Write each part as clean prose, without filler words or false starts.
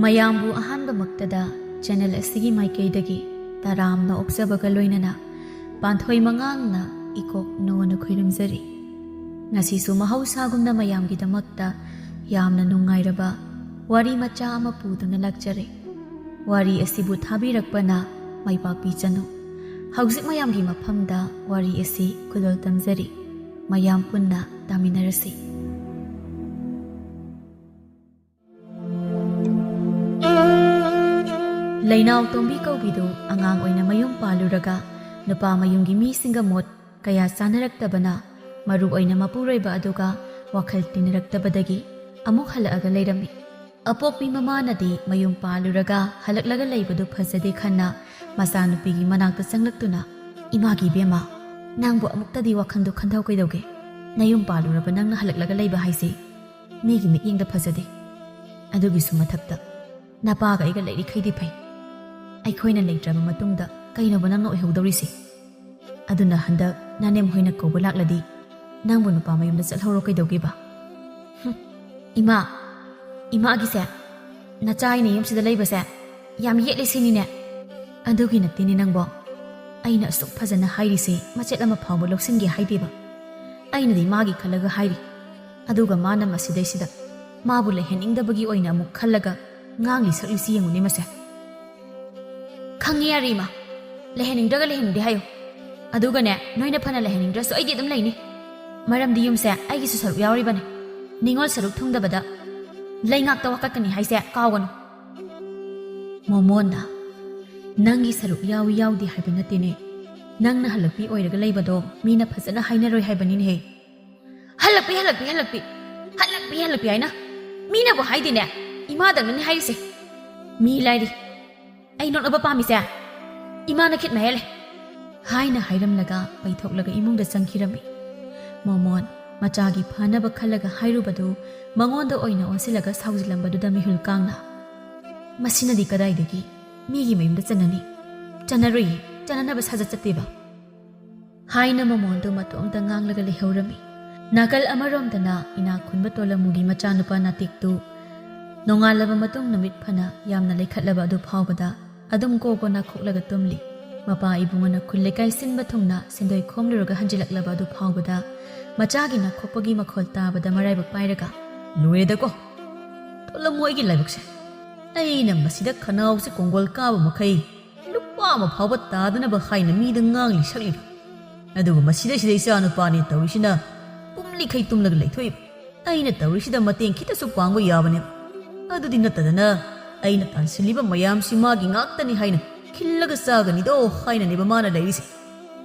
ꯃꯌꯥꯝꯕꯨ ꯑꯍꯥꯟꯕꯃꯛꯇꯗ ꯆꯦꯅꯦꯜ ꯑꯁꯤꯒꯤ ꯃꯥꯏꯀꯩꯗꯒꯤ ꯇꯔꯥꯝꯅ ꯑꯣꯛꯆꯕꯒ ꯂꯣꯏꯅꯅ ꯄꯥꯟꯊꯣꯏ ꯃꯉꯥꯡꯅ ꯏꯀꯣꯛ ꯅꯧꯅ ꯈꯣꯏꯔꯝꯖꯔꯤ꯫ ꯉꯁꯤꯁꯨ ꯃꯍꯧꯁꯥꯒꯨꯝꯅ ꯃꯌꯥꯝꯒꯤꯗꯃꯛꯇ ꯌꯥꯝꯅ ꯅꯨꯡꯉꯥꯏꯔꯕ ꯋꯥꯔꯤ ꯃꯆꯥ ꯑꯃ ꯄꯨꯗꯨꯅ ꯂꯥꯛꯆꯔꯦ꯫ ꯋꯥꯔꯤ ꯑꯁꯤꯕꯨ ꯊꯥꯕꯤꯔꯛꯄꯅ ꯃꯥꯏꯄꯥꯛꯄꯤ ꯆꯅꯨ꯫ ꯍꯧꯖꯤꯛ ꯃꯌꯥꯝꯒꯤ ꯃꯐꯝꯗ ꯋꯥꯔꯤ ꯑꯁꯤ ꯈꯨꯗꯣꯜ ꯇꯝꯖꯔꯤ꯫ ꯃꯌꯥꯝ ꯄꯨꯟꯅ ꯇꯥꯃꯤꯟꯅꯔꯁꯤ꯫ ꯂꯩꯅꯥꯎ ꯇꯣꯝꯕꯤ ꯀꯧꯕꯤꯗꯨ ꯑꯉꯥꯡ ꯑꯣꯏꯅ ꯃꯌꯨꯝ ꯄꯥꯜꯂꯨꯔꯒ ꯅꯨꯄꯥ ꯃꯌꯨꯝꯒꯤ ꯃꯤꯁꯤꯡꯒ ꯃꯣꯠ ꯀꯌా ꯆꯥꯅꯔꯛꯇꯕꯅ ꯃꯔꯨ ꯑꯣꯏꯅ ꯃꯄꯨꯔꯣꯏꯕ ꯑꯗꯨꯒ ꯋꯥꯈꯜ ꯇꯤꯟꯅꯔꯛꯇꯕꯗꯒꯤ ꯑꯃꯨꯛ ꯍꯜꯂꯛꯑꯒ ꯂꯩꯔꯝꯃꯤ꯫ ꯑꯄꯣꯛꯄꯤ ꯃꯃꯥꯅꯗꯤ ꯃꯌꯨꯝ ꯄꯥꯜꯂꯨꯔꯒ ꯍꯜꯂꯛꯂꯒ ꯂꯩꯕꯗꯨ ꯐꯖꯗꯦ ꯈꯟꯅ ꯃꯆꯥꯅꯨꯄꯤꯒꯤ ꯃꯅꯥꯛꯇ ꯆꯪꯂꯛꯇꯨꯅ "ꯏꯃꯥꯒꯤ ꯏꯕꯦꯝꯃ, ꯅꯪꯕꯨ ꯑꯃꯨꯛꯇꯗꯤ ꯋꯥꯈꯜꯗꯨ ꯈꯟꯊꯧ ꯀꯩꯗꯧꯒꯦ? ꯅꯌꯨꯝ ꯄꯥꯜꯂꯨꯔꯕ ꯅꯪꯅ ꯍꯜꯂꯛꯂꯒ ꯂꯩꯕ ꯍꯥꯏꯁꯦ ꯃꯤꯒꯤ ꯃꯤꯠꯌꯦꯡꯗ ꯐꯖꯗꯦ꯫ ꯑꯗꯨꯒꯤꯁꯨ ꯃꯊꯛꯇ ꯅꯄꯥꯒ ꯑꯩꯒ ꯂꯩꯔꯤꯈꯩꯗꯤ ꯐꯩ꯫ ꯑꯩꯈꯣꯏꯅ ꯂꯩꯇ꯭ꯔꯕ ꯃꯇꯨꯡꯗ ꯀꯩꯅꯣꯕ ꯅꯪꯅ ꯑꯣꯏꯍꯧꯗꯧꯔꯤꯁꯦ? ꯑꯗꯨꯅ ꯍꯟꯗꯛ ꯅꯅꯦꯝ ꯍꯣꯏꯅ ꯀꯧꯕ ꯂꯥꯛꯂꯗꯤ ꯅꯪꯕꯨ ꯅꯨꯄꯥ ꯃꯌꯨꯝꯗ ꯆꯠꯍꯧꯔꯣ ꯀꯩꯗꯧꯒꯦꯕ?" ꯏꯃꯥꯒꯤꯁꯦ ꯅꯆꯥ ꯑꯩꯅ ꯌꯨꯝꯁꯤꯗ ꯂꯩꯕꯁꯦ ꯌꯥꯝ ꯌꯦꯠꯂꯦ ꯁꯤꯅꯤꯅꯦ? ꯑꯗꯨꯒꯤ ꯅꯠꯇꯦꯅꯦ ꯅꯪꯕꯣ꯫ ꯑꯩꯅ ꯑꯁꯨꯛ ꯐꯖꯅ ꯍꯥꯏꯔꯤꯁꯦ ꯃꯆꯦꯠ ꯑꯃ ꯐꯥꯎꯕ ꯂꯧꯁꯤꯟꯒꯦ ꯍꯥꯏꯗꯦꯕ꯫ ꯑꯩꯅꯗꯤ ꯃꯥꯒꯤ ꯈꯜꯂꯒ ꯍꯥꯏꯔꯤ, ꯑꯗꯨꯒ ꯃꯥꯅ ꯃꯁꯤꯗꯩꯁꯤꯗ ꯃꯥꯕꯨ ꯂꯩꯍꯟꯅꯤꯡꯗꯕꯒꯤ ꯑꯣꯏꯅ ꯑꯃꯨꯛ ꯈꯜꯂꯒ ꯉꯥꯡꯂꯤ ꯁꯛꯂꯤꯁꯤ ꯌꯦꯡꯉꯨꯅꯦ ꯃꯁꯦ꯫ ꯈꯪꯉꯦ ꯌꯥꯔꯦ ꯏꯃꯥ, ꯂꯩꯍꯟꯅꯤꯡꯗ꯭ꯔꯒ ꯂꯩꯍꯟꯅꯤꯡꯗꯦ ꯍꯥꯏꯌꯨ꯫ ꯑꯗꯨꯒꯅꯦ ꯅꯣꯏꯅ ꯐꯅ ꯂꯩꯍꯟꯅꯤꯡꯗ꯭ꯔꯁꯨ ꯑꯩꯗꯤ ꯑꯗꯨꯝ ꯂꯩꯅꯤ꯫ ꯃꯔꯝꯗꯤ ꯌꯨꯝꯁꯦ ꯑꯩꯒꯤꯁꯨ ꯁꯔꯨꯛ ꯌꯥꯎꯔꯤꯕꯅꯤ꯫ ꯅꯤꯉꯣꯜ ꯁꯔꯨꯛ ꯊꯨꯡꯗꯕꯗ ꯂꯩꯉꯥꯛꯇ ꯋꯥꯀꯠꯀꯅꯤ ꯍꯥꯏꯁꯦ ꯀꯥꯎꯒꯅꯨ꯫ ꯃꯣꯃꯣꯟꯅ "ꯅꯪꯒꯤ ꯁꯔꯨꯛ ꯌꯥꯎꯏ ꯌꯥꯎꯗꯦ ꯍꯥꯏꯕ ꯅꯠꯇꯦꯅꯦ. ꯅꯪꯅ ꯍꯜꯂꯛꯄꯤ ꯑꯣꯏꯔꯒ ꯂꯩꯕꯗꯣ ꯃꯤꯅ ꯐꯖꯅ ꯍꯥꯏꯅꯔꯣꯏ ꯍꯥꯏꯕꯅꯤꯅꯦꯍꯦ." ꯍꯜꯂꯛꯄꯤ ꯍꯥꯏꯅ ꯃꯤꯅꯕꯨ ꯍꯥꯏꯗꯦꯅꯦ, ꯏꯃꯥꯗꯪꯅꯅꯦ ꯍꯥꯏꯔꯤꯁꯦ꯫ ꯃꯤ ꯂꯥꯏꯔꯤ, ꯑꯩ ꯅꯣꯛꯅꯕ ꯄꯥꯝꯃꯤꯁꯦ ꯏꯃꯥꯅ ꯈꯤꯠ ꯃꯍꯦꯜꯂꯦ ꯍꯥꯏꯅ ꯍꯥꯏꯔꯝꯂꯒ ꯄꯩꯊꯣꯛꯂꯒ ꯏꯃꯨꯡꯗ ꯆꯪꯈꯤꯔꯝꯃꯤ꯫ ꯃꯣꯃꯣꯟ ꯃꯆꯥꯒꯤ ꯐꯅꯕ ꯈꯜꯂꯒ ꯍꯥꯏꯔꯨꯕꯗꯨ ꯃꯉꯣꯟꯗ ꯑꯣꯏꯅ ꯑꯣꯟꯁꯤꯜꯂꯒ ꯁꯥꯎꯖꯤꯜꯂꯝꯕꯗꯨꯗ ꯃꯤꯍꯨꯜ ꯀꯥꯡꯅ "ꯃꯁꯤꯅꯗꯤ ꯀꯗꯥꯏꯗꯒꯤ ꯃꯤꯒꯤ ꯃꯌꯨꯝꯗ ꯆꯟꯅꯅꯤ? ꯆꯟꯅꯔꯣꯏꯌꯦ, ꯆꯟꯅꯅꯕ ꯁꯥꯖꯠ ꯆꯠꯇꯦꯕ" ꯍꯥꯏꯅ ꯃꯣꯃꯣꯟꯗꯨ ꯃꯇꯣꯝꯇ ꯉꯥꯡꯂꯒ ꯂꯩꯍꯧꯔꯝꯃꯤ꯫ ꯅꯥꯀꯜ ꯑꯃꯔꯣꯝꯗꯅ ꯏꯅꯥꯛ ꯈꯨꯟꯕ ꯇꯣꯂꯃꯨꯒꯤ ꯃꯆꯥꯅꯨꯄꯥ ꯅꯥꯇꯦꯛꯇꯨ ꯅꯣꯡꯉꯥꯜꯂꯕ ꯃꯇꯨꯡ ꯅꯨꯃꯤꯠ ꯐꯅ ꯌꯥꯝꯅ ꯂꯩꯈꯠꯂꯕ ꯑꯗꯨ ꯐꯥꯎꯕꯗ ꯑꯗꯨꯝ ꯀꯣꯀꯣ ꯅꯥꯈꯣꯛꯂꯒ ꯇꯨꯝꯂꯤ꯫ ꯃꯄꯥ ꯏꯕꯨꯡꯉꯣꯅ ꯈꯨꯜ ꯂꯩꯀꯥꯏ ꯁꯤꯟꯕ ꯊꯨꯡꯅ ꯁꯦꯟꯗꯣꯏ ꯈꯣꯝꯂꯨꯔꯒ ꯍꯟꯖꯤꯜꯂꯛꯂꯕ ꯑꯗꯨ ꯐꯥꯎꯕꯗ ꯃꯆꯥꯒꯤ ꯅꯥꯈꯣꯛꯄꯒꯤ ꯃꯈꯣꯜ ꯇꯥꯕꯗ ꯃꯔꯥꯏꯕꯛ ꯄꯥꯏꯔꯒ "ꯂꯣꯏꯔꯦꯗꯀꯣ ꯇꯣꯂꯃꯨ ꯑꯩꯒꯤ ꯂꯥꯏꯕꯛꯁꯦ. ꯑꯩꯅ ꯃꯁꯤꯗ ꯈꯅꯥꯎꯁꯦ ꯀꯣꯡꯒꯣꯜ ꯀꯥꯕ ꯃꯈꯩ ꯂꯨꯄꯥ ꯑꯃ ꯐꯥꯎꯕ ꯇꯥꯗꯅꯕ ꯍꯥꯏꯅ ꯃꯤꯗ ꯉꯥꯡꯂꯤ ꯁꯛꯂꯤꯕ. ꯑꯗꯨꯒ ꯃꯁꯤꯗꯩꯁꯤꯗ ꯏꯆꯥ ꯅꯨꯄꯥꯅꯤ ꯇꯧꯔꯤꯁꯤꯅ ꯄꯨꯝꯂꯤꯈꯩ ꯇꯨꯝꯂꯒ ꯂꯩꯊꯣꯛꯏꯕ. ꯑꯩꯅ ꯇꯧꯔꯤꯁꯤꯗ ꯃꯇꯦꯡ ꯈꯤꯇꯁꯨ ꯄꯥꯡꯕ ꯌꯥꯕꯅꯦꯕ. ꯑꯗꯨꯗꯤ ꯅꯠꯇꯗꯅ ꯑꯩꯅ ꯇꯥꯟꯁꯤꯜꯂꯤꯕ ꯃꯌꯥꯝꯁꯤ ꯃꯥꯒꯤ ꯉꯥꯛꯇꯅꯤ ꯍꯥꯏꯅ ꯈꯤꯜꯂꯒ ꯆꯥꯒꯅꯤꯗꯣ ꯍꯥꯏꯅꯅꯦꯕ ꯃꯥꯅ ꯂꯩꯔꯤꯁꯦ"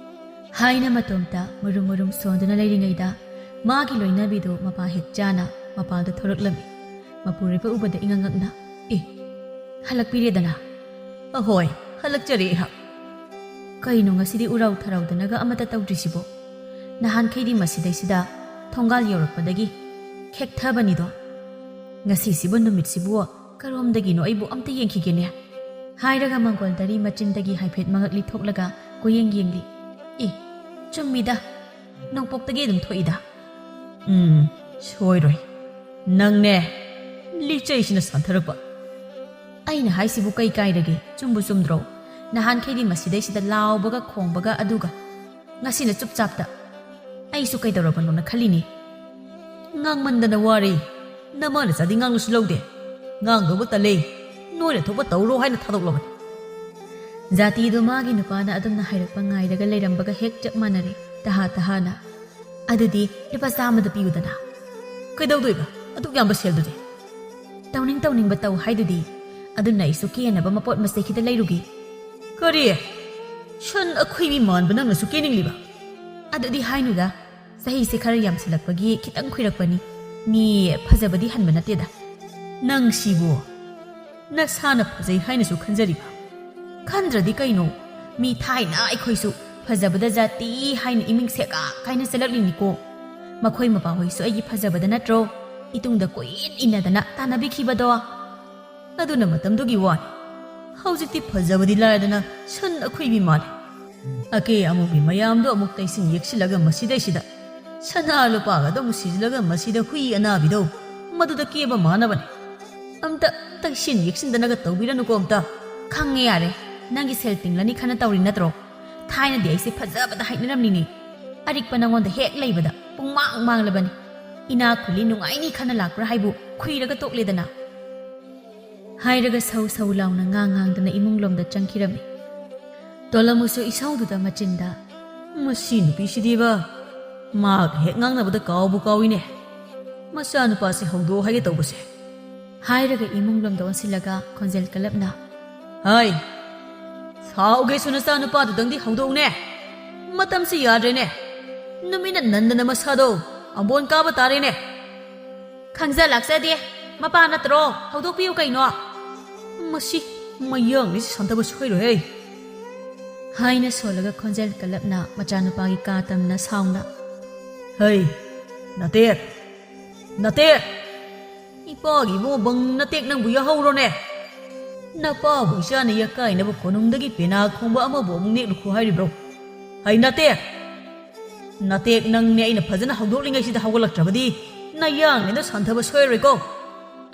ꯍꯥꯏꯅ ꯃꯇꯣꯝꯇ ꯃꯨꯔꯨꯝ ꯃꯨꯔꯨꯝ ꯁꯣꯟꯗꯨꯅ ꯂꯩꯔꯤꯉꯩꯗ ꯃꯥꯒꯤ ꯂꯣꯏꯅꯕꯤꯗꯨ ꯃꯄꯥ ꯍꯦꯛ ꯆꯥꯅ ꯃꯄꯥꯜꯗ ꯊꯣꯔꯛꯂꯝꯃꯤ꯫ ꯃꯄꯨꯔꯣꯏꯕ ꯎꯕꯗ ꯏꯉꯛꯉꯛꯅ "ꯍꯜꯂꯛꯄꯤꯔꯦꯗꯅ?" "ꯑꯍꯣꯏ, ꯍꯜꯂꯛꯆꯔꯦ ꯑꯩꯍꯥꯛ." "ꯀꯩꯅꯣ ꯉꯁꯤꯗꯤ ꯎꯔꯥꯎ ꯊꯔꯥꯎꯗꯅꯒ ꯑꯃꯠꯇ ꯇꯧꯗ꯭ꯔꯤꯁꯤꯕꯣ? ꯅꯍꯥꯟꯈꯩꯗꯤ ꯃꯁꯤꯗꯩꯁꯤꯗ ꯊꯣꯡꯒꯥꯜ ꯌꯧꯔꯛꯄꯗꯒꯤ ꯈꯦꯛꯊꯕꯅꯤꯗꯣ. ꯉꯁꯤꯁꯤꯕꯨ ꯅꯨꯃꯤꯠꯁꯤꯕꯨ ꯀꯔꯣꯝꯗꯒꯤꯅꯣ ꯑꯩꯕꯨ ꯑꯝꯇ ꯌꯦꯡꯈꯤꯒꯦꯅꯦ" ꯍꯥꯏꯔꯒ ꯃꯪꯒꯣꯜꯗꯔꯤ ꯃꯆꯤꯟꯗꯒꯤ ꯍꯥꯏꯐꯦꯠ ꯃꯉꯛ ꯂꯤꯊꯣꯛꯂꯒ ꯀꯣꯌꯦꯡ ꯌꯦꯡꯂꯤ꯫ "ꯆꯨꯝꯃꯤꯗ, ꯅꯣꯡꯄꯣꯛꯇꯒꯤ ꯑꯗꯨꯝ ꯊꯣꯛꯏꯗ." "ꯁꯣꯏꯔꯣꯏ. ꯅꯪꯅꯦ ꯂꯤꯆꯩꯁꯤꯅ ꯁꯥꯟꯊꯔꯛꯄ." "ꯑꯩꯅ ꯍꯥꯏꯁꯤꯕꯨ ꯀꯩ ꯀꯥꯏꯔꯒꯦ? ꯆꯨꯝꯕꯨ ꯆꯨꯝꯗ꯭ꯔꯣ? ꯅꯍꯥꯟꯈꯩꯗꯤ ꯃꯁꯤꯗꯩꯁꯤda ꯂꯥꯎꯕꯒ ꯈꯣꯡꯕꯒ ꯑꯗꯨꯒ ꯉꯁꯤꯅ ꯆꯨꯞꯆꯥꯞꯇ ꯑꯩꯁꯨ ꯀꯩꯗꯧꯔꯕꯅꯣꯅ ꯈꯜꯂꯤꯅꯤ." "ꯉꯥꯡꯃꯟꯗꯅ ꯋꯥꯔꯦ. ꯅꯃꯥꯅ ꯆꯥꯗꯤ ꯉꯥꯡꯂꯁꯨ ꯂꯧꯗꯦ. ꯉꯥꯡꯗꯧꯕ ꯇꯜꯂꯦ. ꯅꯣꯏꯅ ꯊꯣꯛꯄ ꯇꯧꯔꯣ ꯍꯥꯏꯅ ꯊꯥꯗꯣꯛꯂꯕꯅꯤ." ꯖꯥꯇꯤꯗꯨ ꯃꯥꯒꯤ ꯅꯨꯄꯥꯅ ꯑꯗꯨꯝꯅ ꯍꯥꯏꯔꯛꯄ ꯉꯥꯏꯔꯒ ꯂꯩꯔꯝꯕꯒ ꯍꯦꯛ ꯆꯞ ꯃꯥꯟꯅꯔꯦ ꯇꯍꯥ-ꯇꯍꯥꯅ꯫ "ꯑꯗꯨꯗꯤ ꯂꯨꯄꯥ 100ꯗ ꯄꯤꯌꯨꯗꯅ." "ꯀꯩꯗꯧꯗꯣꯏꯕ ꯑꯗꯨꯛ ꯌꯥꯝꯕ ꯁꯦꯜꯗꯨꯗꯤ?" "ꯇꯧꯅꯤꯡꯕ ꯇꯧ ꯍꯥꯏꯗꯨꯗꯤ. ꯑꯗꯨꯅ ꯑꯩꯁꯨ ꯀꯦꯅꯕ ꯃꯄꯣꯠ ꯃꯆꯩ ꯈꯤꯇ ꯂꯩꯔꯨꯒꯦ." "ꯀꯔꯤ? ꯁꯟ ꯑꯈꯣꯏꯕꯤ ꯃꯥꯟꯕ ꯅꯪꯅꯁꯨ ꯀꯦꯅꯤꯡꯂꯤꯕ?" "ꯑꯗꯨꯗꯤ ꯍꯥꯏꯅꯨꯗ. ꯆꯍꯤꯁꯦ ꯈꯔ ꯌꯥꯝꯁꯤꯜꯂꯛꯄꯒꯤ ꯈꯤꯇꯪ ꯈꯨꯏꯔꯛꯄꯅꯤ. ꯃꯤ ꯐꯖꯕꯗꯤ ꯍꯟꯕ ꯅꯠꯇꯦꯗ." "ꯅꯪ ꯁꯤꯕꯨ ꯅꯁꯥꯅ ꯐꯖꯩ ꯍꯥꯏꯅꯁꯨ ꯈꯟꯖꯔꯤꯕ?" "ꯈꯟꯗ꯭ꯔꯗꯤ ꯀꯩꯅꯣ. ꯃꯤ ꯊꯥꯏꯅ ꯑꯩꯈꯣꯏꯁꯨ ꯐꯖꯕꯗ ꯖꯥꯇꯤ ꯍꯥꯏꯅ ꯏꯃꯤꯡ ꯁꯦꯒꯥ ꯀꯥꯏꯅ ꯆꯠꯂꯛꯂꯤꯅꯤꯀꯣ. ꯃꯈꯣꯏ ꯃꯄꯥꯍꯣꯏꯁꯨ ꯑꯩꯒꯤ ꯐꯖꯕꯗ ꯅꯠꯇ꯭ꯔꯣ ꯏꯇꯨꯡꯗ ꯀꯣꯏꯏꯟ ꯏꯟꯅꯗꯅ ꯇꯥꯟꯅꯕꯤꯈꯤꯕꯗꯣ? ꯑꯗꯨꯅ ꯃꯇꯝꯗꯨꯒꯤ ꯋꯥꯅꯤ. ꯍꯧꯖꯤꯛꯇꯤ ꯐꯖꯕꯗꯤ ꯂꯥꯏꯔꯗꯅ ꯁꯟ ꯑꯈꯣꯏꯕꯤ ꯃꯥꯜꯂꯤ. ꯑꯀꯦ ꯑꯃꯧꯒꯤ ꯃꯌꯥꯝꯗꯣ ꯑꯃꯨꯛ ꯇꯩꯁꯤꯟ ꯌꯦꯛꯁꯤꯜꯂꯒ ꯃꯁꯤꯗꯩꯁꯤꯗ ꯁꯅꯥ ꯂꯨꯄꯥꯒꯗꯣ ꯑꯃꯨꯛ ꯁꯤꯖꯤꯜꯂꯒ ꯃꯁꯤꯗ ꯍꯨꯏ ꯑꯅꯥꯕꯤꯗꯣ ꯃꯗꯨꯗ ꯀꯦꯕ ꯃꯥꯟꯅꯕꯅꯤ. ꯑꯝꯇ ꯇꯩꯁꯤꯟ ꯌꯦꯛꯁꯤꯟꯗꯅꯒ ꯇꯧꯕꯤꯔꯅꯨꯀꯣ ꯑꯝꯇ ꯈꯪꯉꯦ ꯌꯥꯔꯦ ꯅꯪꯒꯤ ꯁꯦꯜ ꯇꯤꯡꯂꯅꯤ ꯈꯟꯅ ꯇꯧꯔꯤ ꯅꯠꯇ꯭ꯔꯣ ꯊꯥꯏꯅꯗꯤ ꯑꯩꯁꯦ ꯐꯖꯕꯗ ꯍꯥꯏꯅꯔꯝꯅꯤꯅꯦ ꯑꯔꯤꯛꯄ ꯅꯪꯉꯣꯟꯗ ꯍꯦꯛ ꯂꯩꯕꯗ ꯄꯨꯡꯃꯥꯡ ꯃꯥꯡꯂꯕꯅꯤ ꯏꯅꯥꯛ ꯈꯨꯜꯂꯤ ꯅꯨꯡꯉꯥꯏꯅꯤ ꯈꯟꯅ ꯂꯥꯛꯄ꯭ꯔꯥ ꯍꯥꯏꯕꯨ ꯈꯨꯏꯔꯒ ꯇꯣꯛꯂꯦꯗꯅ ꯍꯥꯏꯔꯒ ꯁꯧ ꯁꯧ ꯂꯥꯎꯅ ꯉꯥꯡꯗꯅ ꯏꯃꯨꯡꯂꯣꯝꯗ ꯆꯪꯈꯤꯔꯝꯃꯤ ꯇꯣꯂꯝꯃꯨꯁꯨ ꯏꯁꯧꯗꯨꯗ ꯃꯆꯤꯟꯗ ꯃꯁꯤ ꯅꯨꯄꯤꯁꯤꯗꯤꯕ ꯃꯥꯒ ꯍꯦꯛ ꯉꯥꯡꯅꯕꯗ ꯀꯥꯎꯕꯨ ꯀꯥꯎꯏꯅꯦ ꯃꯆꯥꯅꯨꯄꯥꯁꯦ ꯍꯧꯗꯣꯛ ꯍꯥꯏꯒꯦ ꯇꯧꯕꯁꯦ ꯍꯥꯏꯔꯒ ꯏꯃꯨꯡꯂꯣꯝꯗ ꯑꯣꯟꯁꯤꯜꯂꯒ ꯈꯣꯟꯖꯦꯜ ꯀꯜꯂꯞꯅ ꯍꯥꯏ ꯁꯥꯎꯒꯦꯁꯨ ꯅꯆꯥꯅꯨꯄꯥꯗꯨꯗꯪꯗꯤ ꯍꯧꯗꯣꯛꯎꯅꯦ ꯃꯇꯝꯁꯤ ꯌꯥꯗ꯭ꯔꯦꯅꯦ ꯅꯨꯃꯤꯠꯅ ꯅꯟꯗꯅ ꯃꯁꯥꯗꯣ ꯑꯝꯕꯣꯟ ꯀꯥꯕ ꯇꯥꯔꯦꯅꯦ ꯈꯪꯖ ꯂꯥꯛꯆꯗꯦ ꯃꯄꯥ ꯅꯠꯇ꯭ꯔꯣ ꯍꯧꯗꯣꯛꯄꯤꯌꯨ ꯀꯩꯅꯣ ꯃꯁꯤ ꯃꯌꯥꯡꯅꯤꯁꯤ ꯁꯥꯟꯊꯕ ꯁꯣꯏꯔꯣꯏꯍꯦ ꯍꯥꯏꯅ ꯁꯣꯜꯂꯒ ꯈꯣꯟꯖꯦꯜ ꯀꯜꯂꯞꯅ ꯃꯆꯥꯅꯨꯄꯥꯒꯤ ꯀꯥ ꯇꯝꯅ ꯁꯥꯎꯅ ꯍꯩ ꯅꯇꯦꯛ ꯅꯇꯦꯛ ꯏꯄꯥꯒꯤ ꯃꯣꯕꯪ ꯅꯇꯦꯛ ꯅꯪꯕꯨ ꯌꯥꯍꯧꯔꯣꯅꯦ ꯅꯄꯥꯕꯨ ꯏꯆꯥꯅ ꯌꯥꯀꯥꯏꯅꯕ ꯀꯣꯅꯨꯡꯗꯒꯤ ꯄꯦꯅꯥ ꯈꯣꯡꯕ ꯑꯃꯕꯨ ꯑꯃꯨꯛ ꯅꯦꯛꯂꯨꯈꯣ ꯍꯥꯏꯔꯤꯕ꯭ꯔꯣ ꯍꯩ ꯅꯇꯦꯛ ꯅꯇꯦꯛ ꯅꯪꯅꯦ ꯑꯩꯅ ꯐꯖꯅ ꯍꯧꯗꯣꯛꯂꯤꯉꯩꯁꯤꯗ ꯍꯧꯒꯠꯂꯛꯇ꯭ꯔꯕꯗꯤ ꯅꯌꯥꯡꯅꯦꯅ ꯁꯥꯟꯊꯕ ꯁꯣꯏꯔꯣꯏꯀꯣ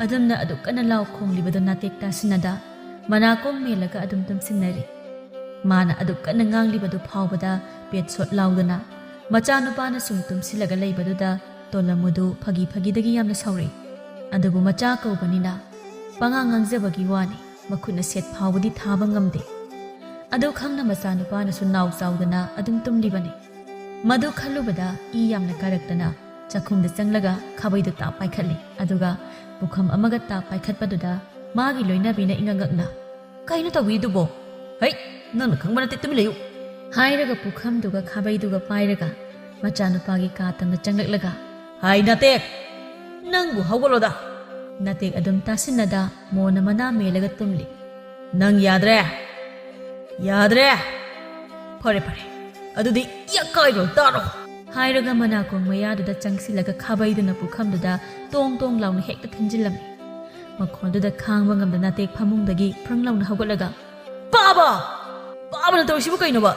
ꯑꯗꯨꯝꯅ ꯑꯗꯨ ꯀꯟꯅ ꯂꯥꯎ ꯈꯣꯡꯂꯤꯕꯗꯣ ꯅꯥꯇꯦꯛ ꯇꯥꯁꯤꯟꯅꯗ ꯃꯅꯥꯀꯣꯡ ꯃꯦꯜꯂꯒ ꯑꯗꯨꯝ ꯇꯨꯝꯁꯤꯟꯅꯔꯤ ꯃꯥꯅ ꯑꯗꯨ ꯀꯟꯅ ꯉꯥꯡꯂꯤꯕꯗꯨ ꯐꯥꯎꯕꯗ ꯄꯦꯠ ꯁꯣꯠ ꯂꯥꯎꯗꯅ ꯃꯆꯥꯅꯨꯄꯥꯅ ꯁꯨꯝ ꯇꯨꯝꯁꯤꯜꯂꯒ ꯂꯩꯕꯗꯨꯗ ꯇꯣꯂꯝꯃꯨꯗꯨ ꯐꯥꯒꯤꯗꯒꯤ ꯌꯥꯝꯅ ꯁꯥꯎꯔꯛꯏ ꯑꯗꯨꯕꯨ ꯃꯆꯥ ꯀꯧꯕꯅꯤꯅ ꯄꯉꯥꯡ ꯉꯥꯡꯖꯕꯒꯤ ꯋꯥꯅꯤ ꯃꯈꯨꯠꯅ ꯁꯦꯠ ꯐꯥꯎꯕꯗꯤ ꯊꯥꯕ ꯉꯝꯗꯦ ꯑꯗꯨ ꯈꯪꯅ ꯃꯆꯥꯅꯨꯄꯥꯅꯁꯨ ꯅꯥꯎ ꯆꯥꯎꯗꯅ ꯑꯗꯨꯝ ꯇꯨꯝꯂꯤꯕꯅꯤ ꯃꯗꯨ ꯈꯜꯂꯨꯕꯗ ꯏ ꯌꯥꯝꯅ ꯀꯥꯔꯛꯇꯅ ꯆꯥꯛꯈꯨꯝꯗ ꯆꯪꯂꯒ ꯈꯥꯕꯩꯗꯨ ꯇꯥꯞ ꯄꯥꯏꯈꯠꯂꯤ ꯑꯗꯨꯒ ꯄꯨꯈꯝ ꯑꯃꯒ ꯇꯥꯞ ꯄꯥꯏꯈꯠꯄꯗꯨꯗ ꯃꯥꯒꯤ ꯂꯣꯏꯅꯕꯤꯅ ꯏꯉꯛꯉꯛꯅ ꯀꯩꯅꯣ ꯇꯧꯕꯤꯗꯨꯕꯣ ꯍꯩ ꯅꯪꯅ ꯈꯪꯕ ꯅꯠꯇꯦ ꯇꯨꯃꯤꯟ ꯂꯩꯌꯨ ꯍꯥꯏꯔꯒ ꯄꯨꯈꯝꯗꯨꯒ ꯈꯥꯕꯩꯗꯨꯒ パイꯔꯒ ꯃꯆꯥꯅꯨꯄꯥꯒꯤ ꯀꯥ ꯇꯝꯅ ꯆꯪꯂꯛꯂꯒ ꯍꯥꯏ ꯅꯇꯦꯛ ꯅꯪꯕꯨ ꯍꯧꯒꯠꯂꯣꯗ ꯅꯇꯦꯛ ꯑꯗꯨꯝ ꯇꯥꯁꯤꯟꯅꯗ ꯃꯣꯅ ꯃꯅꯥ ꯃꯦꯜꯂꯒ ꯇꯨꯝꯂꯤ ꯅꯪ ꯌꯥꯗ꯭ꯔꯦ ꯌꯥꯗ꯭ꯔꯦ ꯐꯔꯦ ꯐꯔꯦ ꯑꯗꯨꯗꯤ ꯌꯥꯀꯥꯏꯔꯣ ꯇꯥꯔꯣ ꯍꯥꯏꯔꯒ ꯃꯅꯥꯀꯣꯡ ꯃꯌꯥꯗꯨꯗ ꯆꯪꯁꯤꯜꯂꯒ ꯈꯥꯕꯩꯗꯨꯅ ꯄꯨꯈꯝꯗꯨꯗ ꯇꯣꯡ ꯇꯣꯡ ꯂꯥꯎꯅ ꯍꯦꯛꯇ ꯊꯤꯟꯖꯤꯜꯂꯝꯃꯤ ꯃꯈꯣꯟꯗꯨꯗ ꯈꯥꯡꯕ ꯉꯝꯗꯅ ꯅꯇꯦꯛ ꯐꯃꯨꯡꯗꯒꯤ ꯐ꯭ꯔꯪ ꯂꯥꯎꯅ ꯍꯧꯒꯠꯂꯒ ꯄꯥꯕꯅ ꯇꯧꯔꯤꯁꯤꯕꯨ ꯀꯩꯅꯣꯕ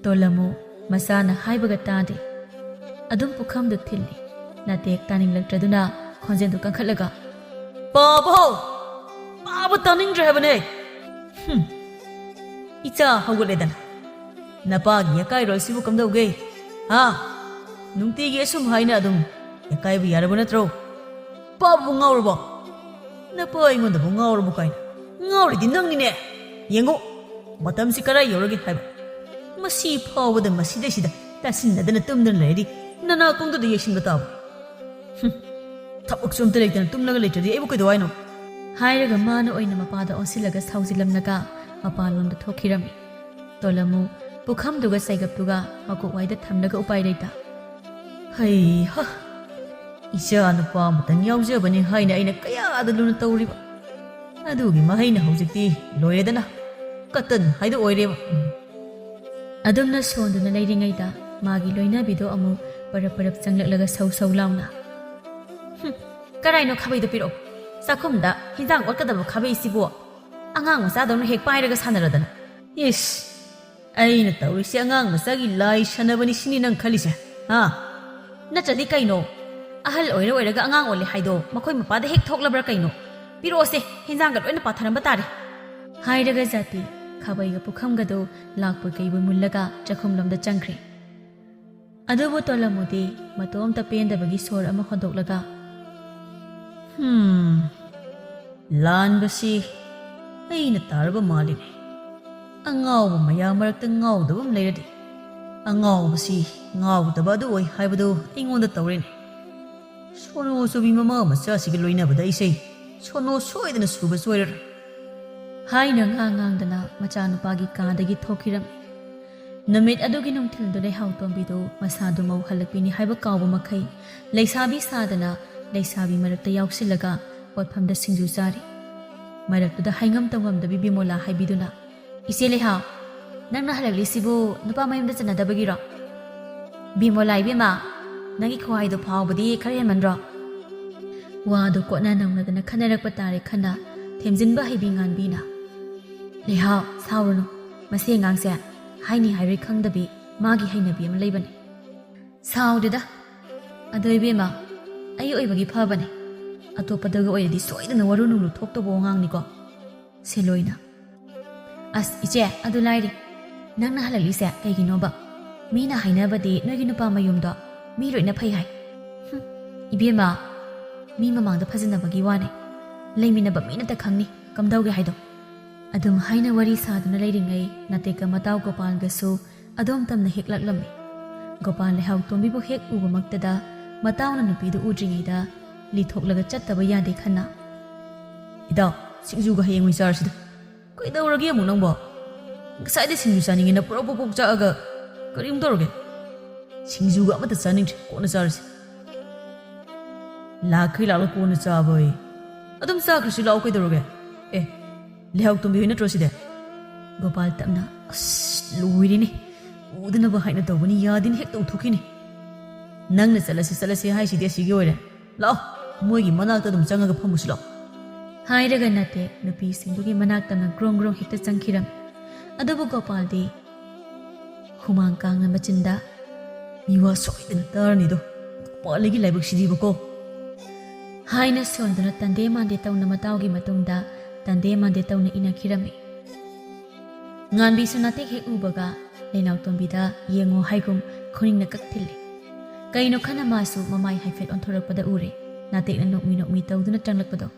ꯇꯣꯂꯝꯃꯨ ꯃꯆꯥꯅ ꯍꯥꯏꯕꯒ ꯇꯥꯗꯦ ꯑꯗꯨꯝ ꯄꯨꯈꯝꯗꯨ ꯊꯤꯜꯂꯤ ꯅꯇꯦꯛ ꯇꯥꯅꯤꯡꯂꯛꯇ꯭ꯔꯗꯨꯅ ꯈꯣꯟꯖꯦꯜꯗꯨ ꯀꯟꯈꯠꯂꯒ ꯄꯥꯕ ꯇꯥꯅꯤꯡꯗ꯭ꯔꯦ ꯍꯥꯏꯕꯅꯦ 이자 하고래다나 나빠기 야까이로 시부 감다우게 뭉띠기 숨 하이나 좀 야까이부 야라보나트로 빠부 nga오르보 나빠 이건데 뭐 nga오르보 까이나 nga오리디 낭니네 yengo 마탐시 까라 여러기 하이바 마시 파워보다 마시데시다 따신나다나 뜸든 레디 나나 공도도 예신가 따부 탑옥 좀 때리다나 뜸나가 레터디 에부 그도 와이노 하이르가 마나 오이나 마빠다 온실라가 사우질람나가 ꯃꯄꯥꯟꯂꯣꯝꯗ ꯊꯣꯛꯈꯤꯔꯝꯃꯤ ꯇꯣꯂꯝꯃꯨ ꯄꯨꯈꯝꯗꯨꯒ ꯁꯩꯒꯞꯇꯨꯒ ꯃꯀꯣꯛꯋꯥꯏꯗ ꯊꯝꯂꯒ ꯎꯄꯥꯏ ꯂꯩꯇ ꯍꯩꯍ ꯏꯆꯥ ꯅꯨꯄꯥ ꯑꯃꯇꯪ ꯌꯥꯎꯖꯕꯅꯤ ꯍꯥꯏꯅ ꯑꯩꯅ ꯀꯌꯥꯗ ꯂꯨꯅ ꯇꯧꯔꯤꯕ ꯑꯗꯨꯒꯤ ꯃꯍꯩꯅ ꯍꯧꯖꯤꯛꯇꯤ ꯂꯣꯏꯔꯦꯗꯅ ꯀꯇꯟ ꯍꯥꯏꯗꯣ ꯑꯣꯏꯔꯦꯕ ꯑꯗꯨꯝꯅ ꯁꯣꯟꯗꯨꯅ ꯂꯩꯔꯤꯉꯩꯗ ꯃꯥꯒꯤ ꯂꯣꯏꯅꯕꯤꯗꯣ ꯑꯃꯨꯛ ꯄꯔꯞ ꯆꯪꯂꯛꯂꯒ ꯁꯧ ꯁꯧ ꯂꯥꯎꯅ ꯀꯔꯥꯏꯅꯣ ꯈꯥꯕꯩꯗꯣ ꯄꯤꯔꯛꯑꯣ ꯆꯥꯛꯈꯨꯝꯗ ꯍꯤꯟꯖꯥꯡ ꯑꯣꯠꯀꯗꯕ ꯈꯥꯕꯩꯁꯤꯕꯨ ꯑꯉꯥꯡ ꯃꯆꯥꯗꯧꯅ ꯍꯦꯛ ꯄꯥꯏꯔꯒ ꯁꯥꯟꯅꯔꯗꯅ ꯏꯁ ꯑꯩꯅ ꯇꯧꯔꯤꯁꯦ ꯑꯉꯥꯡ ꯃꯆꯥꯒꯤ ꯂꯥꯏ ꯁꯥꯟꯅꯕꯅꯤ ꯁꯤꯅꯤ ꯅꯪ ꯈꯜꯂꯤꯁꯦ ꯅꯠꯇ꯭ꯔꯗꯤ ꯀꯩꯅꯣ ꯑꯍꯜ ꯑꯣꯏꯔꯒ ꯑꯉꯥꯡ ꯑꯣꯜꯂꯦ ꯍꯥꯏꯗꯣ ꯃꯈꯣꯏ ꯃꯄꯥꯗ ꯍꯦꯛ ꯊꯣꯛꯂꯕ꯭ꯔꯥ ꯀꯩꯅꯣ ꯄꯤꯔꯛꯑꯣꯁꯦ ꯍꯤꯟꯖꯥꯡꯒ ꯂꯣꯏꯅ ꯄꯥꯊꯔꯝꯕ ꯇꯥꯔꯦ ꯍꯥꯏꯔꯒ ꯖꯥꯇꯤ ꯈꯥꯕꯩꯒ ꯄꯨꯈꯝꯒꯗꯣ ꯂꯥꯛꯄꯣꯏ ꯀꯩꯕꯣꯏ ꯃꯨꯜꯂꯒ ꯆꯥꯛꯈꯨꯝꯂꯣꯝꯗ ꯆꯪꯈ꯭ꯔꯦ ꯑꯗꯨꯕꯨ ꯇꯣꯂꯝꯃꯨꯗꯤ ꯃꯇꯣꯝꯇ ꯄꯦꯟꯗꯕꯒꯤ ꯁꯣꯔ ꯑꯃ ꯍꯣꯟꯗꯣꯛꯂꯒ ꯂꯥꯟꯕꯁꯤ ꯑꯩꯅ ꯇꯥꯔꯕ ꯃꯥꯜꯂꯤꯅꯦ ꯑꯉꯥꯎꯕ ꯃꯌꯥꯝ ꯃꯔꯛꯇ ꯉꯥꯎꯗꯕ ꯑꯃ ꯂꯩꯔꯗꯤ ꯑꯉꯥꯎꯕꯁꯤ ꯉꯥꯎꯗꯕ ꯑꯗꯨ ꯑꯣꯏ ꯍꯥꯏꯕꯗꯨ ꯑꯩꯉꯣꯟꯗ ꯇꯧꯔꯦꯅꯦ ꯁꯣꯅꯣ ꯆꯨꯕꯤ ꯃꯃꯥ ꯃꯆꯥꯁꯤꯒ ꯂꯣꯏꯅꯕꯗ ꯑꯩꯁꯦ ꯁꯣꯅꯣ ꯁꯣꯏꯗꯅ ꯁꯨꯕ ꯁꯣꯏꯔꯔꯣꯏ ꯍꯥꯏꯅ ꯉꯥꯡꯗꯅ ꯃꯆꯥꯅꯨꯄꯥꯒꯤ ꯀꯥꯗꯒꯤ ꯊꯣꯛꯈꯤꯔꯝꯃꯤ ꯅꯨꯃꯤꯠ ꯑꯗꯨꯒꯤ ꯅꯨꯡꯊꯤꯜꯗꯨ ꯂꯩꯍꯥꯎ ꯇꯣꯝꯕꯤꯗꯨ ꯃꯁꯥꯗꯨ ꯃꯧ ꯍꯜꯂꯛꯄꯤꯅꯤ ꯍꯥꯏꯕ ꯀꯥꯎꯕ ꯃꯈꯩ ꯂꯩꯁꯥꯕꯤ ꯁꯥꯗꯅ ꯂꯩꯁꯥꯕꯤ ꯃꯔꯛꯇ ꯌꯥꯎꯁꯤꯜꯂꯒ ꯄꯣꯠꯐꯝꯗ ꯁꯤꯡꯖꯨ ꯆꯥꯔꯤ ꯃꯔꯛꯇꯨꯗ ꯍꯥꯏꯉꯝ ꯇꯧꯉꯝꯗꯕꯤ ꯕꯤꯃꯣꯂꯥ ꯍꯥꯏꯕꯤꯗꯨꯅ ꯏꯆꯦ ꯂꯩꯍꯥꯎ ꯅꯪꯅ ꯍꯜꯂꯛꯂꯤꯁꯤꯕꯨ ꯅꯨꯄꯥ ꯃꯌꯨꯝꯗ ꯆꯠꯅꯗꯕꯒꯤꯔꯣ ꯕꯤꯃꯣꯂꯥ ꯏꯕꯦꯝꯃ ꯅꯪꯒꯤ ꯈꯨꯍꯥꯏꯗꯣ ꯐꯥꯎꯕꯗꯤ ꯈꯔ ꯍꯦꯟꯃꯟꯗ꯭ꯔꯣ ꯋꯥꯗꯨ ꯀꯣꯠꯅ ꯅꯧꯅꯗꯅ ꯈꯟꯅꯔꯛꯄ ꯇꯥꯔꯦ ꯈꯟꯅ ꯊꯦꯝꯖꯤꯟꯕ ꯍꯩꯕꯤ ꯉꯥꯟꯕꯤꯅ ꯂꯩꯍꯥꯎ ꯁꯥꯎꯔꯨꯅꯨ ꯃꯁꯤ ꯑꯉꯥꯡꯁꯦ ꯍꯥꯏꯅꯤ ꯍꯥꯏꯔꯣꯏ ꯈꯪꯗꯕꯤ ꯃꯥꯒꯤ ꯍꯩꯅꯕꯤ ꯑꯃ ꯂꯩꯕꯅꯤ ꯁꯥꯎꯗꯦꯗ ꯑꯗꯣ ꯏꯕꯦꯝꯃ ꯑꯩ ꯑꯣꯏꯕꯒꯤ ꯐꯕꯅꯦ ꯑꯇꯣꯞꯄꯗꯒ ꯑꯣꯏꯔꯗꯤ ꯁꯣꯏꯗꯅ ꯋꯥꯔꯨ ꯅꯨꯡꯂꯨ ꯊꯣꯛꯇꯧꯕ ꯋꯥꯉꯥꯡꯅꯤꯀꯣ ꯁꯦꯂꯣꯏꯅ ꯑꯁ ꯏꯆꯦ ꯑꯗꯨ ꯂꯥꯏꯔꯤ ꯅꯪꯅ ꯍꯜꯂꯛꯂꯤꯁꯦ ꯀꯩꯒꯤꯅꯣꯕ ꯃꯤꯅ ꯍꯥꯏꯅꯕꯗꯤ ꯅꯣꯏꯒꯤ ꯅꯨꯄꯥ ꯃꯌꯨꯝꯗꯣ ꯃꯤ ꯂꯣꯏꯅ ꯐꯩ ꯍꯥꯏ 이비엠아 미 마망다 파진나바기 와네 레미나바 미나타 ꯈꯪꯅꯤ ꯀꯝꯗꯧꯒꯦ ꯍꯥꯏꯗꯣ ꯑꯗꯨꯝ ꯍꯥꯏꯅ ꯋꯥꯔꯤ ꯁꯥꯗꯨꯅ ꯂꯩꯔꯤꯉꯩ ꯅꯥꯇꯦꯛꯀ ꯃꯇꯥꯎ ꯒꯣꯄꯥꯜꯒꯁꯨ ꯑꯗꯣꯝ ꯇꯝꯅ ꯍꯦꯛ ꯂꯥꯛꯂꯝꯃꯤ ꯒꯣꯄꯥꯜ ꯂꯩꯍꯥꯎ ꯇꯣꯝꯕꯤꯕꯨ ꯍꯦꯛ ꯎꯕꯃꯛꯇꯗ ꯃꯇꯥꯎꯅ ꯅꯨꯄꯤꯗꯨ ꯎꯗ꯭ꯔꯤꯉꯩꯗ ꯂꯤꯊꯣꯛꯂꯒ ꯆꯠꯇꯕ ꯌꯥꯗꯦ ꯈꯟꯅ ꯏꯇꯥꯎ ꯁꯤꯡꯖꯨꯒ ꯍꯌꯦꯡ ꯑꯣꯏ ꯆꯥꯔꯁꯤꯗ ꯀꯩꯗꯧꯔꯒꯦ ꯑꯃꯨꯛ ꯅꯪꯕꯣ ꯉꯁꯥꯏꯗ ꯁꯤꯡꯖꯨ ꯆꯥꯅꯤꯡꯉꯦꯅ ꯄꯨꯔꯛ ꯄꯣꯛ ꯆꯥꯛꯑꯒ ꯀꯔꯤꯝ ꯇꯧꯔꯒꯦ ꯁꯤꯡꯖꯨꯒ ꯑꯃꯠꯇ ꯆꯥꯅꯤꯡꯗ꯭ꯔꯦ ꯀꯣꯟꯅ ꯆꯥꯔꯁꯤ ꯂꯥꯛꯈꯩ ꯂꯥꯛꯂ ꯀꯣꯟꯅ ꯆꯥꯕꯣꯏ ꯑꯗꯨꯝ ꯆꯥꯈ꯭ꯔꯁꯤ ꯂꯥꯛꯑꯣ ꯀꯩꯗꯧꯔꯒꯦ ꯑꯦ ꯂꯩꯍꯥꯎ ꯇꯣꯝꯕꯤ ꯍꯣꯏ ꯅꯠꯇ꯭ꯔꯣ ꯁꯤꯗꯤ ꯒꯣꯄꯥꯜ ꯇꯞꯅ ꯑꯁ ꯂꯣꯏꯔꯦꯅꯦ ꯎꯗꯅꯕ ꯍꯥꯏꯅ ꯇꯧꯕꯅꯤ ꯌꯥꯗꯦꯅ ꯍꯦꯛ ꯇꯧꯊꯣꯛꯈꯤꯅꯤ ꯅꯪꯅ ꯆꯠꯂꯁꯤ ꯍꯥꯏꯁꯤꯗꯤ ꯑꯁꯤꯒꯤ ꯑꯣꯏꯔꯦ ꯂꯥꯛꯑꯣ ꯃꯣꯏꯒꯤ ꯃꯅꯥꯛꯇ ꯑꯗꯨꯝ ꯆꯪꯉꯒ ꯐꯝꯃꯨꯁꯤ ꯂꯥꯛꯑꯣ ꯍꯥꯏꯔꯒ ꯅꯠꯇꯦ ꯅꯨꯄꯤꯁꯤꯡꯗꯨꯒꯤ ꯃꯅꯥꯛꯇꯅ ꯒ꯭ꯔꯣꯡ ꯒ꯭ꯔꯣꯡ ꯍꯦꯛꯇ ꯆꯪꯈꯤꯔꯝꯃꯤ ꯑꯗꯨꯕꯨ ꯒꯣꯄꯥꯜꯗꯤ ꯍꯨꯃꯥꯡ ꯀꯥꯡꯅ ꯃꯆꯤꯟꯗ ꯃꯤꯋꯥ ꯁꯣꯏꯗꯅ ꯇꯥꯔꯅꯤꯗꯣ ꯒꯣꯄꯥꯜꯒꯤ ꯂꯥꯏꯕꯛꯁꯤꯗꯤꯕꯀꯣ ꯍꯥꯏꯅ ꯁꯣꯟꯗꯨꯅ ꯇꯟꯗꯦ ꯃꯥꯟꯗꯦ ꯇꯧꯅ ꯃꯇꯥꯎꯒꯤ ꯃꯇꯨꯡꯗ ꯇꯟꯗꯦ ꯃꯥꯟꯗꯦ ꯇꯧꯅ ꯏꯟꯅꯈꯤꯔꯝꯃꯤ ꯉꯥꯟꯕꯤꯁꯨ ꯅꯥꯇꯦꯛ ꯍꯦꯛ ꯎꯕꯒ ꯂꯩꯅꯥꯎ ꯇꯣꯝꯕꯤꯗ ꯌꯦꯡꯉꯣ ꯍꯥꯏꯒꯨꯝ ꯈꯨꯅꯤꯡꯅ ꯀꯛ ꯊꯤꯜꯂꯤ ꯀꯩꯅꯣ ꯈꯟꯅ ꯃꯥꯁꯨ ꯃꯃꯥꯏ ꯍꯥꯏꯐꯦꯠ ꯑꯣꯟꯊꯣꯔꯛꯄꯗ ꯎꯔꯦ ꯅꯥꯇꯦꯛꯅ ꯅꯣꯛꯃꯤ ꯇꯧꯗꯨꯅ ꯆꯪꯂꯛꯄꯗꯣ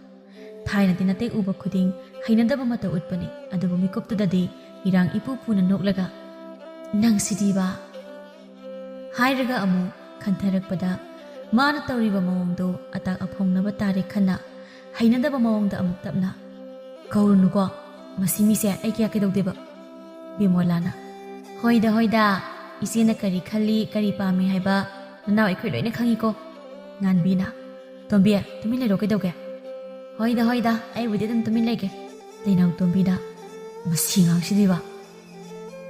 ꯊꯥꯏꯅꯗꯤ ꯅꯥꯇꯦꯛ ꯎꯕ ꯈꯨꯗꯤꯡ ꯍꯩꯅꯗꯕ ꯃꯇꯧ ꯎꯠꯄꯅꯤ ꯑꯗꯨꯕꯨ ꯃꯤꯀꯨꯞꯇꯨꯗꯗꯤ ꯏꯔꯥꯡ ꯏꯄꯨ ꯄꯨꯅ ꯅꯣꯛꯂꯒ ꯅꯪꯁꯤꯗꯤꯕ ꯍꯥꯏꯔꯒ ꯑꯃꯨꯛ ꯈꯟꯊꯔꯛꯄꯗ ꯃꯥꯅ ꯇꯧꯔꯤꯕ ꯃꯑꯣꯡꯗꯣ ꯑꯇꯥꯛ ꯑꯐꯣꯡꯅꯕ ꯇꯥꯔꯦ ꯈꯟꯅ ꯍꯩꯅꯗꯕ ꯃꯑꯣꯡꯗ ꯑꯃꯨꯛ ꯇꯞꯅ ꯀꯧꯔꯨꯅꯨꯀꯣ ꯃꯁꯤ ꯃꯤꯁꯦ ꯑꯩ ꯀꯌꯥ ꯀꯩꯗꯧꯗꯦꯕ ꯕꯤꯃꯣꯂꯥꯅ ꯍꯣꯏꯗ ꯏꯆꯦꯅ ꯀꯔꯤ ꯈꯜꯂꯤ ꯀꯔꯤ ꯄꯥꯝꯃꯤ ꯍꯥꯏꯕ ꯅꯅꯥꯎ ꯑꯩꯈꯣꯏ ꯂꯣꯏꯅ ꯈꯪꯉꯤꯀꯣ ꯉꯥꯟꯕꯤꯅ ꯇꯣꯝꯕꯤ ꯇꯨꯃꯤꯟ ꯂꯩꯔꯣ ꯀꯩꯗꯧꯒꯦ ꯍꯣꯏꯗ ꯑꯩꯕꯨꯗꯤ ꯑꯗꯨꯝ ꯇꯨꯃꯤꯟ ꯂꯩꯒꯦ ꯂꯩꯅꯥꯎ ꯇꯣꯝꯕꯤꯅ ꯃꯁꯤ ꯉꯥꯡꯁꯤꯗꯤꯕ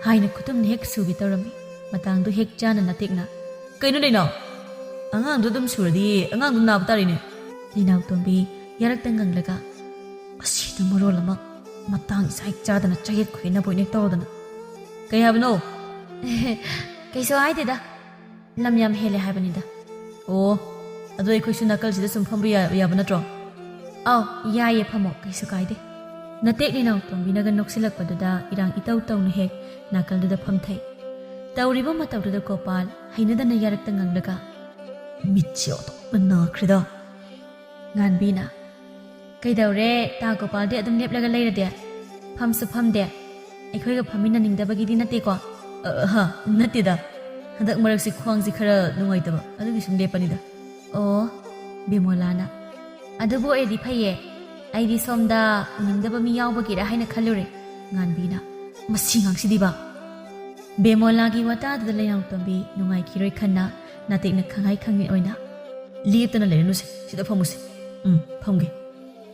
ꯍꯥꯏꯅ ꯈꯨꯇꯨꯝꯅ ꯍꯦꯛ ꯁꯨꯒꯦ ꯇꯧꯔꯝꯃꯤ ꯃꯇꯥꯡꯗꯣ ꯍꯦꯛ ꯆꯥꯅ ꯅꯥꯇꯦꯛꯅ ꯀꯩꯅꯣ ꯂꯩꯅꯥꯎ ꯑꯉꯥꯡꯗꯣ ꯑꯗꯨꯝ ꯁꯨꯔꯗꯤ ꯑꯉꯥꯡꯗꯣ ꯅꯥꯕ ꯇꯥꯔꯤꯅꯦ ꯂꯩꯅꯥꯎ ꯇꯣꯝꯕꯤ ꯌꯥꯔꯛꯇ ꯉꯪꯂꯒ ꯑꯁꯤꯗ ꯃꯔꯣꯜ ꯑꯃ ꯃꯇꯥꯡ ꯏꯁꯥꯏ ꯆꯥꯗꯅ ꯆꯌꯦꯠ ꯈꯨꯌꯦꯠꯅꯕ ꯑꯣꯏꯅ ꯇꯧꯔꯗꯅ ꯀꯩ ꯍꯥꯏꯕꯅꯣ ꯀꯩꯁꯨ ꯍꯥꯏꯗꯦꯗ ꯂꯝ ꯌꯥꯝ ꯍꯦꯜꯂꯦ ꯍꯥꯏꯕꯅꯤꯗ ꯑꯣ ꯑꯗꯣ ꯑꯩꯈꯣꯏꯁꯨ ꯅꯥꯀꯜꯁꯤꯗ ꯁꯨꯝ ꯐꯝꯕ ꯌꯥꯕ ꯅꯠꯇ꯭ꯔꯣ ꯑꯥꯎ ꯌꯥꯏꯌꯦ ꯐꯝꯃꯣ ꯀꯩꯁꯨ ꯀꯥꯏꯗꯦ ꯅꯇꯦꯛ ꯂꯩꯅꯥꯎ ꯇꯣꯝꯕꯤꯅꯒ ꯅꯣꯛꯁꯤꯜꯂꯛꯄꯗꯨꯗ ꯏꯔꯥꯡ ꯏꯇꯧ ꯇꯧꯅ ꯍꯦꯛ ꯅꯥꯀꯜꯗꯨꯗ ꯐꯝꯊꯩ ꯇꯧꯔꯤꯕ ꯃꯇꯧꯗꯨꯗ ꯒꯣꯄꯥꯜ ꯍꯩꯅꯗꯅ ꯌꯥꯔꯛꯇ ꯉꯪꯂꯒ ꯃꯤꯠꯁꯦ ꯑꯣꯟꯊꯣꯛꯅ ꯅꯥꯈ꯭ꯔꯦꯗ ꯉꯥꯟꯕꯤꯅ ꯀꯩꯗꯧꯔꯦ ꯇꯥ ꯒꯣꯄꯥꯜꯗꯤ ꯑꯗꯨꯝ ꯂꯦꯞꯂꯒ ꯂꯩꯔꯗꯦ ꯐꯝꯁꯨ ꯐꯝꯗꯦ ꯑꯩꯈꯣꯏꯒ ꯐꯝꯃꯤꯟꯅꯅꯤꯡꯗꯕꯒꯤꯗꯤ ꯅꯠꯇꯦꯀꯣ ꯅꯠꯇꯦꯗ ꯍꯟꯗꯛ ꯃꯔꯛꯁꯤ ꯈ꯭ꯋꯥꯡꯁꯤ ꯈꯔ ꯅꯨꯡꯉꯥꯏꯇꯕ ꯑꯗꯨꯒꯤ ꯁꯨꯝ ꯂꯦꯞꯄꯅꯤꯗ ꯑꯣ ꯕꯤꯃꯣꯂꯥꯅ ꯑꯗꯨꯕꯨ ꯑꯣꯏꯔꯗꯤ ꯐꯩꯌꯦ ꯑꯩꯗꯤ ꯁꯣꯝꯗ ꯎꯅꯤꯡꯗꯕ ꯃꯤ ꯌꯥꯎꯕꯒꯤꯔ ꯍꯥꯏꯅ ꯈꯜꯂꯨꯔꯦ ꯉꯥꯟꯕꯤꯅ ꯃꯁꯤ ꯉꯥꯡꯁꯤꯗꯤꯕ ꯕꯦꯃꯣꯂꯥꯒꯤ ꯋꯥꯇꯥꯗꯨꯗ ꯂꯩꯅꯥꯎ ꯇꯣꯝꯕꯤ ꯅꯨꯡꯉꯥꯏꯈꯤꯔꯣꯏ ꯈꯟꯅ ꯅꯥꯇꯦꯛꯅ ꯈꯪꯍꯥꯏ ꯈꯪꯉꯤ ꯑꯣꯏꯅ ꯂꯦꯞꯇꯅ ꯂꯩꯔꯅꯨꯁꯦ ꯁꯤꯗ ꯐꯝꯃꯨꯁꯦ ꯐꯝꯒꯦ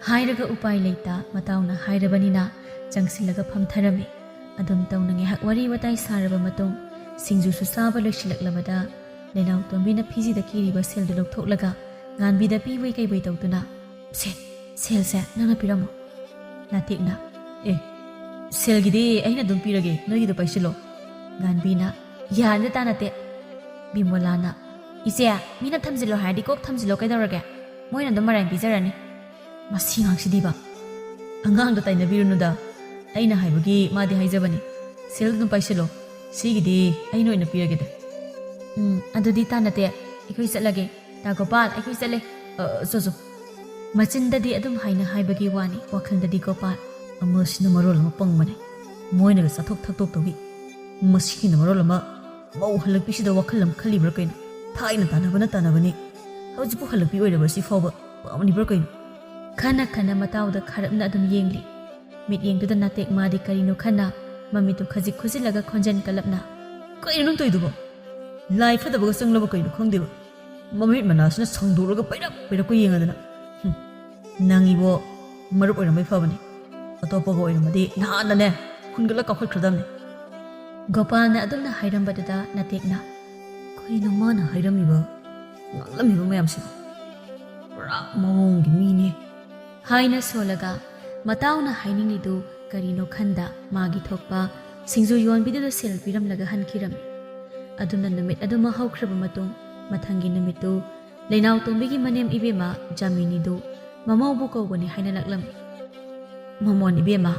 ꯍꯥꯏꯔꯒ ꯎꯄꯥꯏ ꯂꯩꯇ ꯃꯇꯥꯎꯅ ꯍꯥꯏꯔꯕꯅꯤ나 ꯆꯪꯁꯤꯜꯂꯒ ꯐꯝꯊꯔꯝꯃꯤ ꯑꯗꯨꯝ ꯇꯧꯅ ꯉꯥꯏꯍꯥꯛ ꯋꯥꯔꯤ ꯋꯥꯇꯥꯏ ꯁꯥꯔꯕ ꯃꯇꯨꯡ ꯁꯤꯡꯖꯨꯁꯨ ꯆꯥꯕ ꯂꯣꯏꯁꯤꯜꯂꯛꯂꯕꯗ ꯂꯩꯅꯥꯎ ꯇꯣꯝꯕꯤꯅ ꯐꯤꯖꯤꯗ ꯀꯤꯔꯤꯕ ꯁꯦꯜꯗꯨ ꯂꯧꯊꯣꯛꯂꯒ ꯉꯥꯟꯕꯤꯗ ꯄꯤꯕꯣꯏ ꯀꯩꯕꯣꯏ ꯇꯧꯗꯨꯅ ꯁꯦꯜꯁꯦ ꯅꯪꯅ ꯄꯤꯔꯝꯃꯣ ꯅꯥꯇꯦꯛꯅ ꯁꯦꯜꯒꯤꯗꯤ ꯑꯩꯅ ꯑꯗꯨꯝ ꯄꯤꯔꯒꯦ ꯅꯣꯏꯒꯤꯗꯣ ꯄꯩꯁꯤꯜꯂꯣ ꯉꯥꯟꯕꯤꯅ ꯌꯥꯔꯅꯤ ꯇꯥꯅꯠꯇꯦ ꯕꯤꯃꯣꯂꯥꯅ ꯏꯆꯦ ꯃꯤꯅ ꯊꯝꯖꯤꯜꯂꯣ ꯍꯥꯏꯔꯗꯤ ꯀꯣꯛ ꯊꯝꯖꯤꯜꯂꯣ ꯀꯩꯗꯧꯔꯒꯦ ꯃꯣꯏꯅ ꯑꯗꯨꯝ ꯃꯔꯥꯏꯅ ꯄꯤꯖꯔꯅꯤ ꯃꯁꯤ ꯉꯥꯡꯁꯤꯗꯤꯕ ꯑꯉꯥꯡꯗ ꯇꯥꯏꯅꯕꯤꯔꯨꯅꯨꯗ ꯑꯩꯅ ꯍꯥꯏꯕꯒꯤ ꯃꯥꯗꯤ ꯍꯥꯏꯖꯕꯅꯤ ꯁꯦꯜ ꯑꯗꯨꯝ ꯄꯩꯁꯤꯜꯂꯣ ꯁꯤꯒꯤꯗꯤ ꯑꯩꯅ ꯑꯣꯏꯅ ꯄꯤꯔꯒꯦꯗ ꯑꯗꯨꯗꯤ ꯇꯥꯅꯠꯇꯦ ꯑꯩꯈꯣꯏ ꯆꯠꯂꯒꯦ ꯇꯥ ꯒꯣꯄꯥꯜ ꯑꯩꯈꯣꯏ ꯆꯠꯂꯦ ꯆꯣ ꯃꯆꯤꯟꯗꯗꯤ ꯑꯗꯨꯝ ꯍꯥꯏꯕꯒꯤ ꯋꯥꯅꯤ ꯋꯥꯈꯜꯗꯗꯤ ꯒꯣꯄꯥꯜ ꯑꯃꯁꯤꯅ ꯃꯔꯣꯜ ꯑꯃ ꯄꯪꯕꯅꯦ ꯃꯣꯏꯅꯒ ꯆꯥꯊꯣꯛ ꯊꯛꯇꯣꯛꯇꯧꯒꯤ ꯃꯁꯤꯅ ꯃꯔꯣꯜ ꯑꯃ ꯃꯧ ꯍꯜꯂꯛꯄꯤꯁꯤꯗ ꯋꯥꯈꯜ ꯑꯃ ꯈꯜꯂꯤꯕ꯭ꯔꯥ ꯀꯩꯅꯣ ꯊꯥꯏꯅ ꯇꯥꯟꯅꯕꯅꯤ ꯍꯧꯖꯤꯛꯄꯨ ꯍꯜꯂꯛꯄꯤ ꯑꯣꯏꯔꯕ ꯁꯤ ꯐꯥꯎꯕ ꯄꯥꯝꯅꯤꯕ꯭ꯔꯥ ꯀꯩꯅꯣ ꯈꯟꯅ ꯃꯇꯥꯎꯗ ꯈꯥꯔꯞꯅ ꯑꯗꯨꯝ ꯌꯦꯡꯂꯤ ꯃꯤꯠꯌꯦꯡꯗꯨꯗ ꯅꯥꯇꯦꯛ ꯃꯥꯗꯤ ꯀꯔꯤꯅꯣ ꯈꯟꯅ ꯃꯃꯤꯠꯇꯨ ꯈꯖꯤꯛ ꯈꯨꯖꯤꯜꯂꯒ ꯈꯣꯟꯖꯦꯜ ꯀꯜꯂꯞꯅ ꯀꯩꯅꯣ ꯅꯪ ꯇꯧꯏꯗꯨꯕꯣ ꯂꯥꯏ ꯐꯗꯕꯒ ꯆꯪꯂꯕ ꯀꯩꯅꯣ ꯈꯪꯗꯦꯕ ꯃꯃꯤꯠ ꯃꯅꯥꯁꯤꯅ ꯁꯪꯗꯣꯛꯂꯒ ꯄꯩꯔꯛꯄ ꯌꯦꯡꯉꯗꯅ ꯅꯪꯏꯕꯣ ꯃꯔꯨꯞ ꯑꯣꯏꯔꯝꯕꯩ ꯐꯕꯅꯤ ꯑꯇꯣꯞꯄꯒ ꯑꯣꯏꯔꯝꯃꯗꯤ ꯅꯍꯥꯟꯅꯅꯦ ꯍꯨꯟꯒꯠꯂ ꯀꯥꯎꯈꯠꯈ꯭ꯔꯗꯕꯅꯤ ꯒꯣꯄꯥꯜꯅ ꯑꯗꯨꯝꯅ ꯍꯥꯏꯔꯝꯕꯗꯨꯗ ꯅꯥꯇꯦꯛꯅ ꯀꯩꯅꯣ ꯃꯥꯅ ꯍꯥꯏꯔꯝꯃꯤꯕ ꯉꯥꯡꯂꯝꯃꯤꯕ ꯃꯌꯥꯝꯁꯤꯕꯨ ꯄꯨꯔꯥ ꯃꯑꯣꯡꯒꯤ ꯃꯤꯅꯦ ꯍꯥꯏꯅ ꯁꯣꯜꯂꯒ ꯃꯇꯥꯎꯅ ꯍꯥꯏꯅꯤꯡꯂꯤꯗꯨ ꯀꯔꯤꯅꯣ ꯈꯟꯗ ꯃꯥꯒꯤ ꯊꯣꯛꯄ ꯁꯤꯡꯖꯨ ꯌꯣꯟꯕꯤꯗꯨꯗ ꯁꯦꯜ ꯄꯤꯔꯝꯂꯒ ꯍꯟꯈꯤꯔꯝꯃꯤ ꯑꯗꯨꯅ ꯅꯨꯃꯤꯠ ꯑꯗꯨꯃ ꯍꯧꯈ꯭ꯔꯕ ꯃꯇꯨꯡ ꯃꯊꯪꯒꯤ ꯅꯨꯃꯤꯠꯇꯨ ꯂꯩꯅꯥꯎ ꯇꯣꯝꯕꯤꯒꯤ ꯃꯅꯦꯝ ꯏꯕꯦꯝꯃ ꯖꯥꯃꯤꯅꯤꯗꯨ ꯃꯃꯧꯕꯨ ꯀꯧꯕꯅꯤ ꯍꯥꯏꯅ ꯂꯛꯂꯝꯃꯤ꯫ ꯃꯃꯣꯟ ꯏꯕꯦꯝꯃ,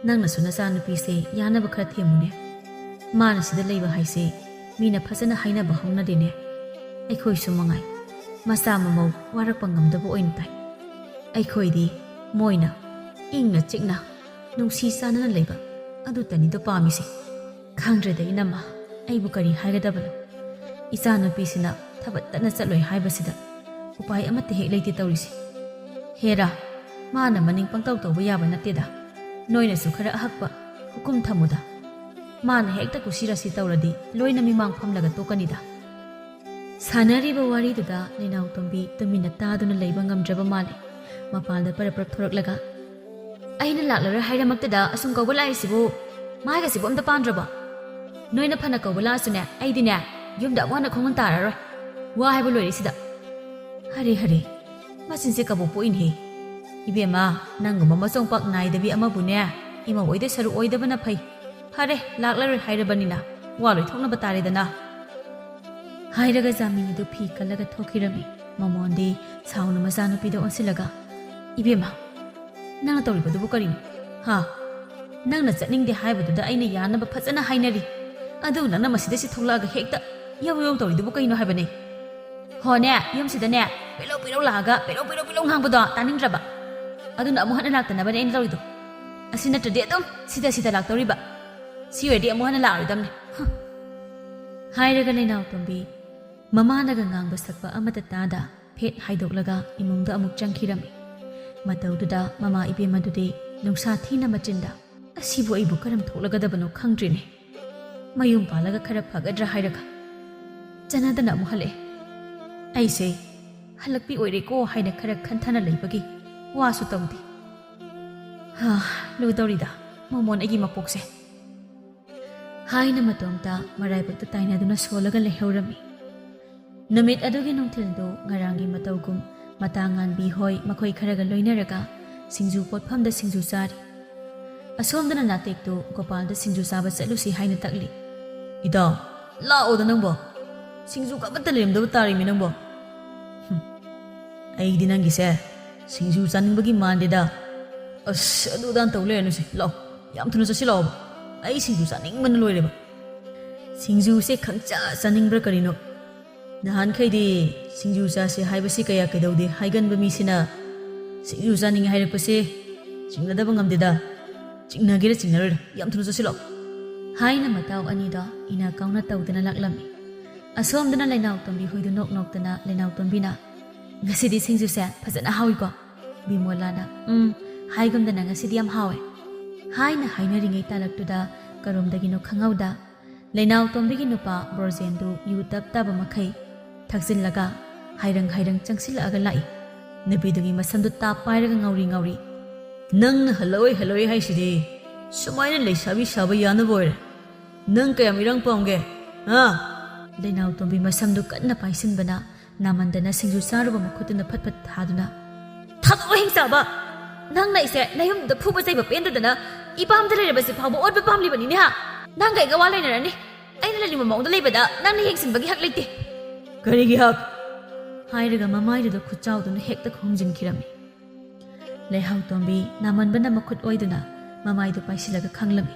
ꯅꯪꯅꯁꯨ ꯅꯆꯥꯅꯨꯄꯤꯁꯦ ꯌꯥꯅꯕ ꯈꯔ ꯊꯦꯝꯃꯨꯅꯦ꯫ ꯃꯥꯅ ꯁꯤꯗ ꯂꯩꯕ ꯍꯥꯏꯁꯦ ꯃꯤꯅ ꯐꯖꯅ ꯍꯥꯏꯅꯕ ꯍꯧꯅꯗꯦꯅꯦ꯫ ꯑꯩꯈꯣꯏꯁꯨ ꯃꯉꯥꯏ ꯃꯆꯥ ꯃꯃꯧ ꯋꯥꯔꯛꯄ ꯉꯝꯗꯕ ꯑꯣꯏꯅ ꯇꯥꯏ꯫ ꯑꯩꯈꯣꯏꯗꯤ ꯃꯣꯏꯅ ꯏꯪꯅ ꯆꯤꯛꯅ ꯅꯨꯡꯁꯤ ꯆꯥꯟꯅꯅ ꯂꯩꯕ ꯑꯗꯨꯇꯅꯤꯗꯣ ꯄꯥꯝꯃꯤꯁꯦ꯫ ꯈꯪꯗ꯭ꯔꯦꯗ ꯏꯅꯝꯃ, ꯑꯩꯕꯨ ꯀꯔꯤ ꯍꯥꯏꯒꯗꯕꯅꯣ? ꯏꯆꯥꯅꯨꯄꯤꯁꯤꯅ ꯊꯕꯛꯇꯅ ꯆꯠꯂꯣꯏ ꯍꯥꯏꯕꯁꯤꯗ ꯎꯄꯥꯏ ꯑꯃꯠꯇ ꯍꯦꯛ ꯂꯩꯇꯦ ꯇꯧꯔꯤꯁꯦ꯫ ꯍꯦꯔꯥ, ꯃꯥꯅ ꯃꯅꯤꯡ ꯄꯪꯇꯧ ꯇꯧꯕ ꯌꯥꯕ ꯅꯠꯇꯦꯗ꯫ ꯅꯣꯏꯅꯁꯨ ꯈꯔ ꯑꯍꯛꯄ ꯍꯨꯀꯨꯝ ꯊꯝꯃꯨꯗ꯫ ꯃꯥꯅ ꯍꯦꯛꯇ ꯀꯨꯁꯤꯔꯁꯤ ꯇꯧꯔꯗꯤ ꯂꯣꯏꯅ ꯃꯤꯃꯥꯡ ꯐꯝꯂꯒ ꯇꯣꯛꯀꯅꯤꯗ꯫ ꯁꯥꯟꯅꯔꯤꯕ ꯋꯥꯔꯤꯗꯨꯗ ꯂꯩꯅꯥꯎꯇꯣꯝꯕꯤ ꯇꯨꯃꯤꯟꯅ ꯇꯥꯗꯨꯅ ꯂꯩꯕ ꯉꯝꯗ꯭ꯔꯕ ꯃꯥꯜꯂꯤ꯫ ꯃꯄꯥꯟꯗ ꯄꯔꯞ ꯊꯣꯔꯛꯂꯒ, ꯑꯩꯅ ꯂꯥꯛꯂꯔꯣꯏ ꯍꯥꯏꯔꯃꯛꯇꯗ ꯑꯁꯨꯝ ꯀꯧꯕ ꯂꯥꯛꯏꯁꯤꯕꯨ ꯃꯥꯏꯒꯁꯤꯕꯨ ꯑꯝꯇ ꯄꯥꯟꯗ꯭ꯔꯕꯣ? ꯅꯣꯏꯅ ꯐꯅ ꯀꯧꯕ ꯂꯥꯛꯑꯁꯨꯅꯦ, ꯑꯩꯗꯤꯅꯦ ꯌꯨꯝꯗ ꯑꯃꯨꯛ ꯍꯟꯅ ꯈꯣꯡꯒꯟ ꯇꯥꯔꯔꯣꯏ꯫ ꯋꯥ ꯍꯥꯏꯕ ꯂꯣꯏꯔꯦ ꯁꯤꯗ꯫ ꯍꯔꯦ ꯍꯔꯦ, ꯃꯆꯤꯟꯁꯦ ꯀꯕꯣꯛ ꯄꯣꯛꯏꯅꯦꯍꯦ꯫ ꯏꯕꯦꯝꯃ, ꯅꯪꯒꯨꯝꯕ ꯃꯆꯣꯡꯄꯥꯛ ꯅꯥꯏꯗꯕꯤ ꯑꯃꯕꯨꯅꯦ ꯏꯃꯧ ꯑꯣꯏꯗ ꯁꯔꯨꯛ ꯑꯣꯏꯗꯕꯅ ꯐꯩ꯫ ꯐꯔꯦ, ꯂꯥꯛꯂꯔꯣꯏ ꯍꯥꯏꯔꯕꯅꯤꯅ ꯋꯥ ꯂꯣꯏꯊꯣꯛꯅꯕ ꯇꯥꯔꯦꯗꯅ꯫ ꯍꯥꯏꯔꯒ ꯖꯥꯃꯤꯅꯤꯗꯨ ꯐꯤ ꯀꯜꯂꯒ ꯊꯣꯛꯈꯤꯔꯝꯃꯤ꯫ ꯃꯃꯣꯟꯗꯤ ꯁꯥꯎꯅ ꯃꯆꯥꯅꯨꯄꯤꯗ ꯑꯣꯟꯁꯤꯜꯂꯒ, ꯏꯕꯦꯝꯃ, ꯅꯪꯅ ꯇꯧꯔꯤꯕꯗꯨꯕꯨ ꯀꯔꯤꯅꯣ? ꯍꯥ? ꯅꯪꯅ ꯆꯠꯅꯤꯡꯗꯦ ꯍꯥꯏꯕꯗꯨꯗ ꯑꯩꯅ ꯌꯥꯅꯕ ꯐꯖꯅ ꯍꯥꯏꯅꯔꯤ꯫ ꯑꯗꯨ ꯅꯪꯅ ꯃꯁꯤꯗ ꯊꯣꯛꯂꯛꯑꯒ ꯍꯦꯛꯇ ꯌꯧ ꯇꯧꯔꯤꯗꯨꯕꯨ ꯀꯩꯅꯣ ꯍꯥꯏꯕꯅꯦ? ꯍꯣꯅꯦ, ꯌꯨꯝꯁꯤꯗꯅꯦ ꯄꯦꯂꯧ ꯂꯥꯛꯑꯒ ꯄꯦꯂꯧ ꯉꯥꯡꯕꯗꯣ ꯇꯥꯅꯤꯡꯗ꯭ꯔꯕ? ꯑꯗꯨꯅ ꯑꯃꯨꯛ ꯍꯟꯅ ꯂꯥꯛꯇꯅꯕꯅꯦ ꯑꯩꯅ ꯇꯧꯔꯤꯗꯣ꯫ ꯑꯁꯤ ꯅꯠꯇ꯭ꯔꯗꯤ ꯑꯗꯨꯝ ꯁꯤꯗ ꯂꯥꯛꯇꯧꯔꯤꯕ꯫ ꯁꯤ ꯑꯣꯏꯔꯗꯤ ꯑꯃꯨꯛ ꯍꯟꯅ ꯂꯥꯛꯑꯔꯣꯏꯗꯕꯅꯤ꯫ ꯍꯥꯏꯔꯒ ꯂꯩꯅꯥꯎꯇꯣꯝꯕꯤ ꯃꯃꯥꯅꯒ ꯉꯥꯡꯕ ꯁꯛꯄ ꯑꯃꯠꯇ ꯇꯥꯗ ꯐꯦꯠ ꯍꯥꯏꯗꯣꯛꯂꯒ ꯏꯃꯨꯡꯗ ꯑꯃꯨꯛ ꯆꯪꯈꯤꯔꯝꯃꯤ꯫ ꯃꯇꯧꯗꯨꯗ ꯃꯃꯥ ꯏꯕꯦꯝꯃꯗꯨꯗꯤ ꯅꯨꯡꯁꯥ ꯊꯤꯅ ꯃꯆꯤꯟꯗ, ꯑꯁꯤꯕꯨ ꯑꯩꯕꯨ ꯀꯔꯝ ꯊꯣꯛꯂꯒꯗꯕꯅꯣ ꯈꯪꯗ꯭ꯔꯤꯅꯦ꯫ ꯃꯌꯨꯝ ꯄꯥꯜꯂꯒ ꯈꯔ ꯐꯒꯗ꯭ꯔꯥ ꯍꯥꯏꯔꯒ ꯆꯅꯗꯅ ꯑꯃꯨꯛ ꯍꯜꯂꯛꯑꯦ꯫ ꯑꯩꯁꯦ ꯍꯜꯂꯛꯄꯤ ꯑꯣꯏꯔꯦꯀꯣ ꯍꯥꯏꯅ ꯈꯔ ꯈꯟꯊꯅ ꯂꯩꯕꯒꯤ ꯋꯥꯁꯨ ꯇꯧꯗꯦ꯫ ꯂꯨꯗꯧꯔꯤꯗ ꯃꯃꯣꯟ ꯑꯩꯒꯤ ꯃꯄꯣꯛꯁꯦ ꯍꯥꯏꯅ ꯃꯇꯣꯝꯇ ꯃꯔꯥꯏꯕꯛꯇ ꯇꯥꯏꯅꯗꯨꯅ ꯁꯣꯜꯂꯒ ꯂꯩꯍꯧꯔꯝꯃꯤ꯫ ꯅꯨꯃꯤꯠ ꯑꯗꯨꯒꯤ ꯅꯨꯡꯊꯤꯜꯗꯨ ꯉꯔꯥꯡꯒꯤ ꯃꯇꯧꯒꯨꯝ ꯃꯇꯥꯉꯥꯟꯕꯤ ꯍꯣꯏ ꯃꯈꯣꯏ ꯈꯔꯒ ꯂꯣꯏꯅꯔꯒ ꯁꯤꯡꯖꯨ ꯄꯣꯠꯐꯝꯗ ꯁꯤꯡꯖꯨ ꯆꯥꯔꯤ꯫ ꯑꯁꯣꯝꯗꯅ ꯅꯥꯇꯦꯛꯇꯨ ꯒꯣꯄꯥꯜꯗ ꯁꯤꯡꯖꯨ ꯆꯥꯕ ꯆꯠꯂꯨꯁꯤ ꯍꯥꯏꯅ ꯇꯛꯂꯤ꯫ ꯏꯇꯥꯎ, ꯂꯥꯛꯑꯣꯗ ꯅꯪꯕꯣ, ꯁꯤꯡꯖꯨ ꯑꯃꯠꯇ ꯂꯩꯔꯝꯗꯕ ꯇꯥꯔꯤꯃꯤ ꯅꯪꯕꯣ꯫ ꯑꯩꯗꯤ ꯅꯪꯒꯤꯁꯦ ꯁꯤꯡꯖꯨ ꯆꯥꯅꯤꯡꯕꯒꯤ ꯃꯥꯟꯗꯦꯗ꯫ ꯑꯁ, ꯑꯗꯨꯗꯥꯟ ꯇꯧ ꯂꯩꯔꯅꯨꯁꯦ, ꯂꯥꯛꯑꯣ ꯌꯥꯝ ꯊꯨꯅ ꯆꯠꯁꯤꯜꯂꯛꯑꯣꯕ꯫ ꯑꯩ ꯁꯤꯡꯖꯨ ꯆꯥꯅꯤꯡꯕꯅ ꯂꯣꯏꯔꯦꯕ꯫ ꯁꯤꯡꯖꯨꯁꯦ ꯈꯪꯆꯥ ꯆꯥꯅꯤꯡꯕ꯭ꯔꯥ ꯀꯔꯤꯅꯣ? ꯅꯍꯥꯟꯈꯩꯗꯤ ꯁꯤꯡꯖꯨ ꯆꯥꯁꯦ ꯍꯥꯏꯕꯁꯤ ꯀꯌꯥ ꯀꯩꯗꯧꯗꯦ ꯍꯥꯏꯒꯟꯕ ꯃꯤꯁꯤꯅ ꯁꯤꯡꯖꯨ ꯆꯥꯅꯤꯡꯉꯦ ꯍꯥꯏꯔꯛꯄꯁꯦ ꯆꯤꯡꯅꯗꯕ ꯉꯝꯗꯦꯗ꯫ ꯆꯤꯡꯅꯒꯦꯔ ꯆꯤꯡꯅꯔꯣꯏꯔ, ꯌꯥꯝ ꯊꯨꯅ ꯆꯠꯁꯤꯜꯂꯛꯑꯣ ꯍꯥꯏꯅ ꯃꯇꯥꯎ ꯑꯅꯤꯗꯣ ꯏꯅꯥ ꯀꯥꯎꯅ ꯇꯧꯗꯨꯅ ꯂꯥꯛꯂꯝꯃꯤ꯫ ꯑꯁꯣꯝꯗꯅ ꯂꯩꯅꯥꯎꯇꯣꯝꯕꯤ ꯍꯣꯏꯗꯨ ꯅꯣꯛꯇꯅ ꯂꯩꯅꯥꯎꯇꯣꯝꯕꯤꯅ, ꯉꯁꯤꯗꯤ ꯁꯤꯡꯖꯨꯁꯦ ꯐꯖꯅ ꯍꯥꯎꯏꯀꯣ? ꯕꯤꯃꯣꯂꯥꯅ ꯍꯥꯏꯒꯨꯝꯗꯅ ꯉꯁꯤꯗꯤ ꯌꯥꯝ ꯍꯥꯎꯋꯦ ꯍꯥꯏꯅ ꯍꯥꯏꯅꯔꯤꯉꯩ ꯇꯥꯂꯛꯇꯨꯗ ꯀꯔꯣꯝꯗꯒꯤꯅꯣ ꯈꯪꯍꯧꯗ ꯂꯩꯅꯥꯎꯇꯣꯝꯕꯤꯒꯤ ꯅꯨꯄꯥ ꯕ꯭ꯔꯣꯖꯦꯟꯗꯨ ꯌꯨ ꯇꯞ ꯃꯈꯩ ꯊꯛꯆꯤꯜꯂꯒ ꯍꯥꯏꯔꯪ ꯆꯪꯁꯤꯜꯂꯛꯑꯒ ꯂꯥꯛꯏ꯫ ꯅꯨꯄꯤꯗꯨꯒꯤ ꯃꯁꯝꯗꯨ ꯇꯥꯞ ꯄꯥꯏꯔꯒ ꯉꯥꯎꯔꯤ꯫ ꯅꯪꯅ ꯍꯜꯂꯛꯑꯣꯏ ꯍꯥꯏꯁꯤꯗꯤ ꯁꯨꯃꯥꯏꯅ ꯂꯩꯁꯥꯕꯤ ꯁꯥꯕ ꯌꯥꯅꯕ ꯑꯣꯏꯔꯦ꯫ ꯅꯪ ꯀꯌꯥꯝ ꯏꯔꯥꯡ ꯄꯥꯝꯒꯦ? ꯂꯩꯅꯥꯎꯇꯣꯝꯕꯤ ꯃꯁꯝꯗꯨ ꯀꯟꯅ ꯄꯥꯏꯁꯤꯟꯕꯅ ꯅꯥꯃꯟꯗꯅ ꯁꯤꯡꯖꯨ ꯆꯥꯔꯨꯕ ꯃꯈꯨꯠꯇꯨꯅ ꯐꯠ ꯊꯥꯗꯨꯅ, ꯊꯥꯗꯣꯛꯑꯣ ꯍꯤꯡꯆꯥꯕ! ꯅꯪꯅ ꯑꯩꯁꯦ ꯅꯌꯨꯝꯗ ꯐꯨꯕ ꯆꯩꯕ ꯄꯦꯟꯗꯗꯅ ꯏꯄꯥꯝꯗ ꯂꯩꯔꯕꯁꯤ ꯐꯥꯎꯕ ꯑꯣꯠꯄ ꯄꯥꯝꯂꯤꯕꯅꯤꯅꯦ ꯍꯥ? ꯅꯪꯒ ꯑꯩꯒ ꯋꯥ ꯂꯩꯅꯔꯅꯤ꯫ ꯑꯩꯅ ꯂꯩꯅꯤꯡꯕ ꯃꯑꯣꯡꯗ ꯂꯩꯕꯗ ꯅꯪꯅ ꯌꯦꯡꯁꯤꯟꯕꯒꯤ ꯍꯛ ꯂꯩꯇꯦ꯫ ꯀꯔꯤꯒꯤ ꯍꯛ? ꯍꯥꯏꯔꯒ ꯃꯃꯥꯏꯗꯨꯗ ꯈꯨꯠꯆꯥꯎꯗꯨꯅ ꯍꯦꯛꯇ ꯈꯣꯡꯖꯤꯟꯈꯤꯔꯝꯃꯤ꯫ ꯂꯩꯍꯥꯎꯇꯣꯝꯕꯤ ꯅꯥꯃꯟꯕꯅ ꯃꯈꯨꯠ ꯑꯣꯏꯗꯨꯅ ꯃꯃꯥꯏꯗꯨ ꯄꯥꯏꯁꯤꯜꯂꯒ ꯈꯪꯂꯝꯃꯤ꯫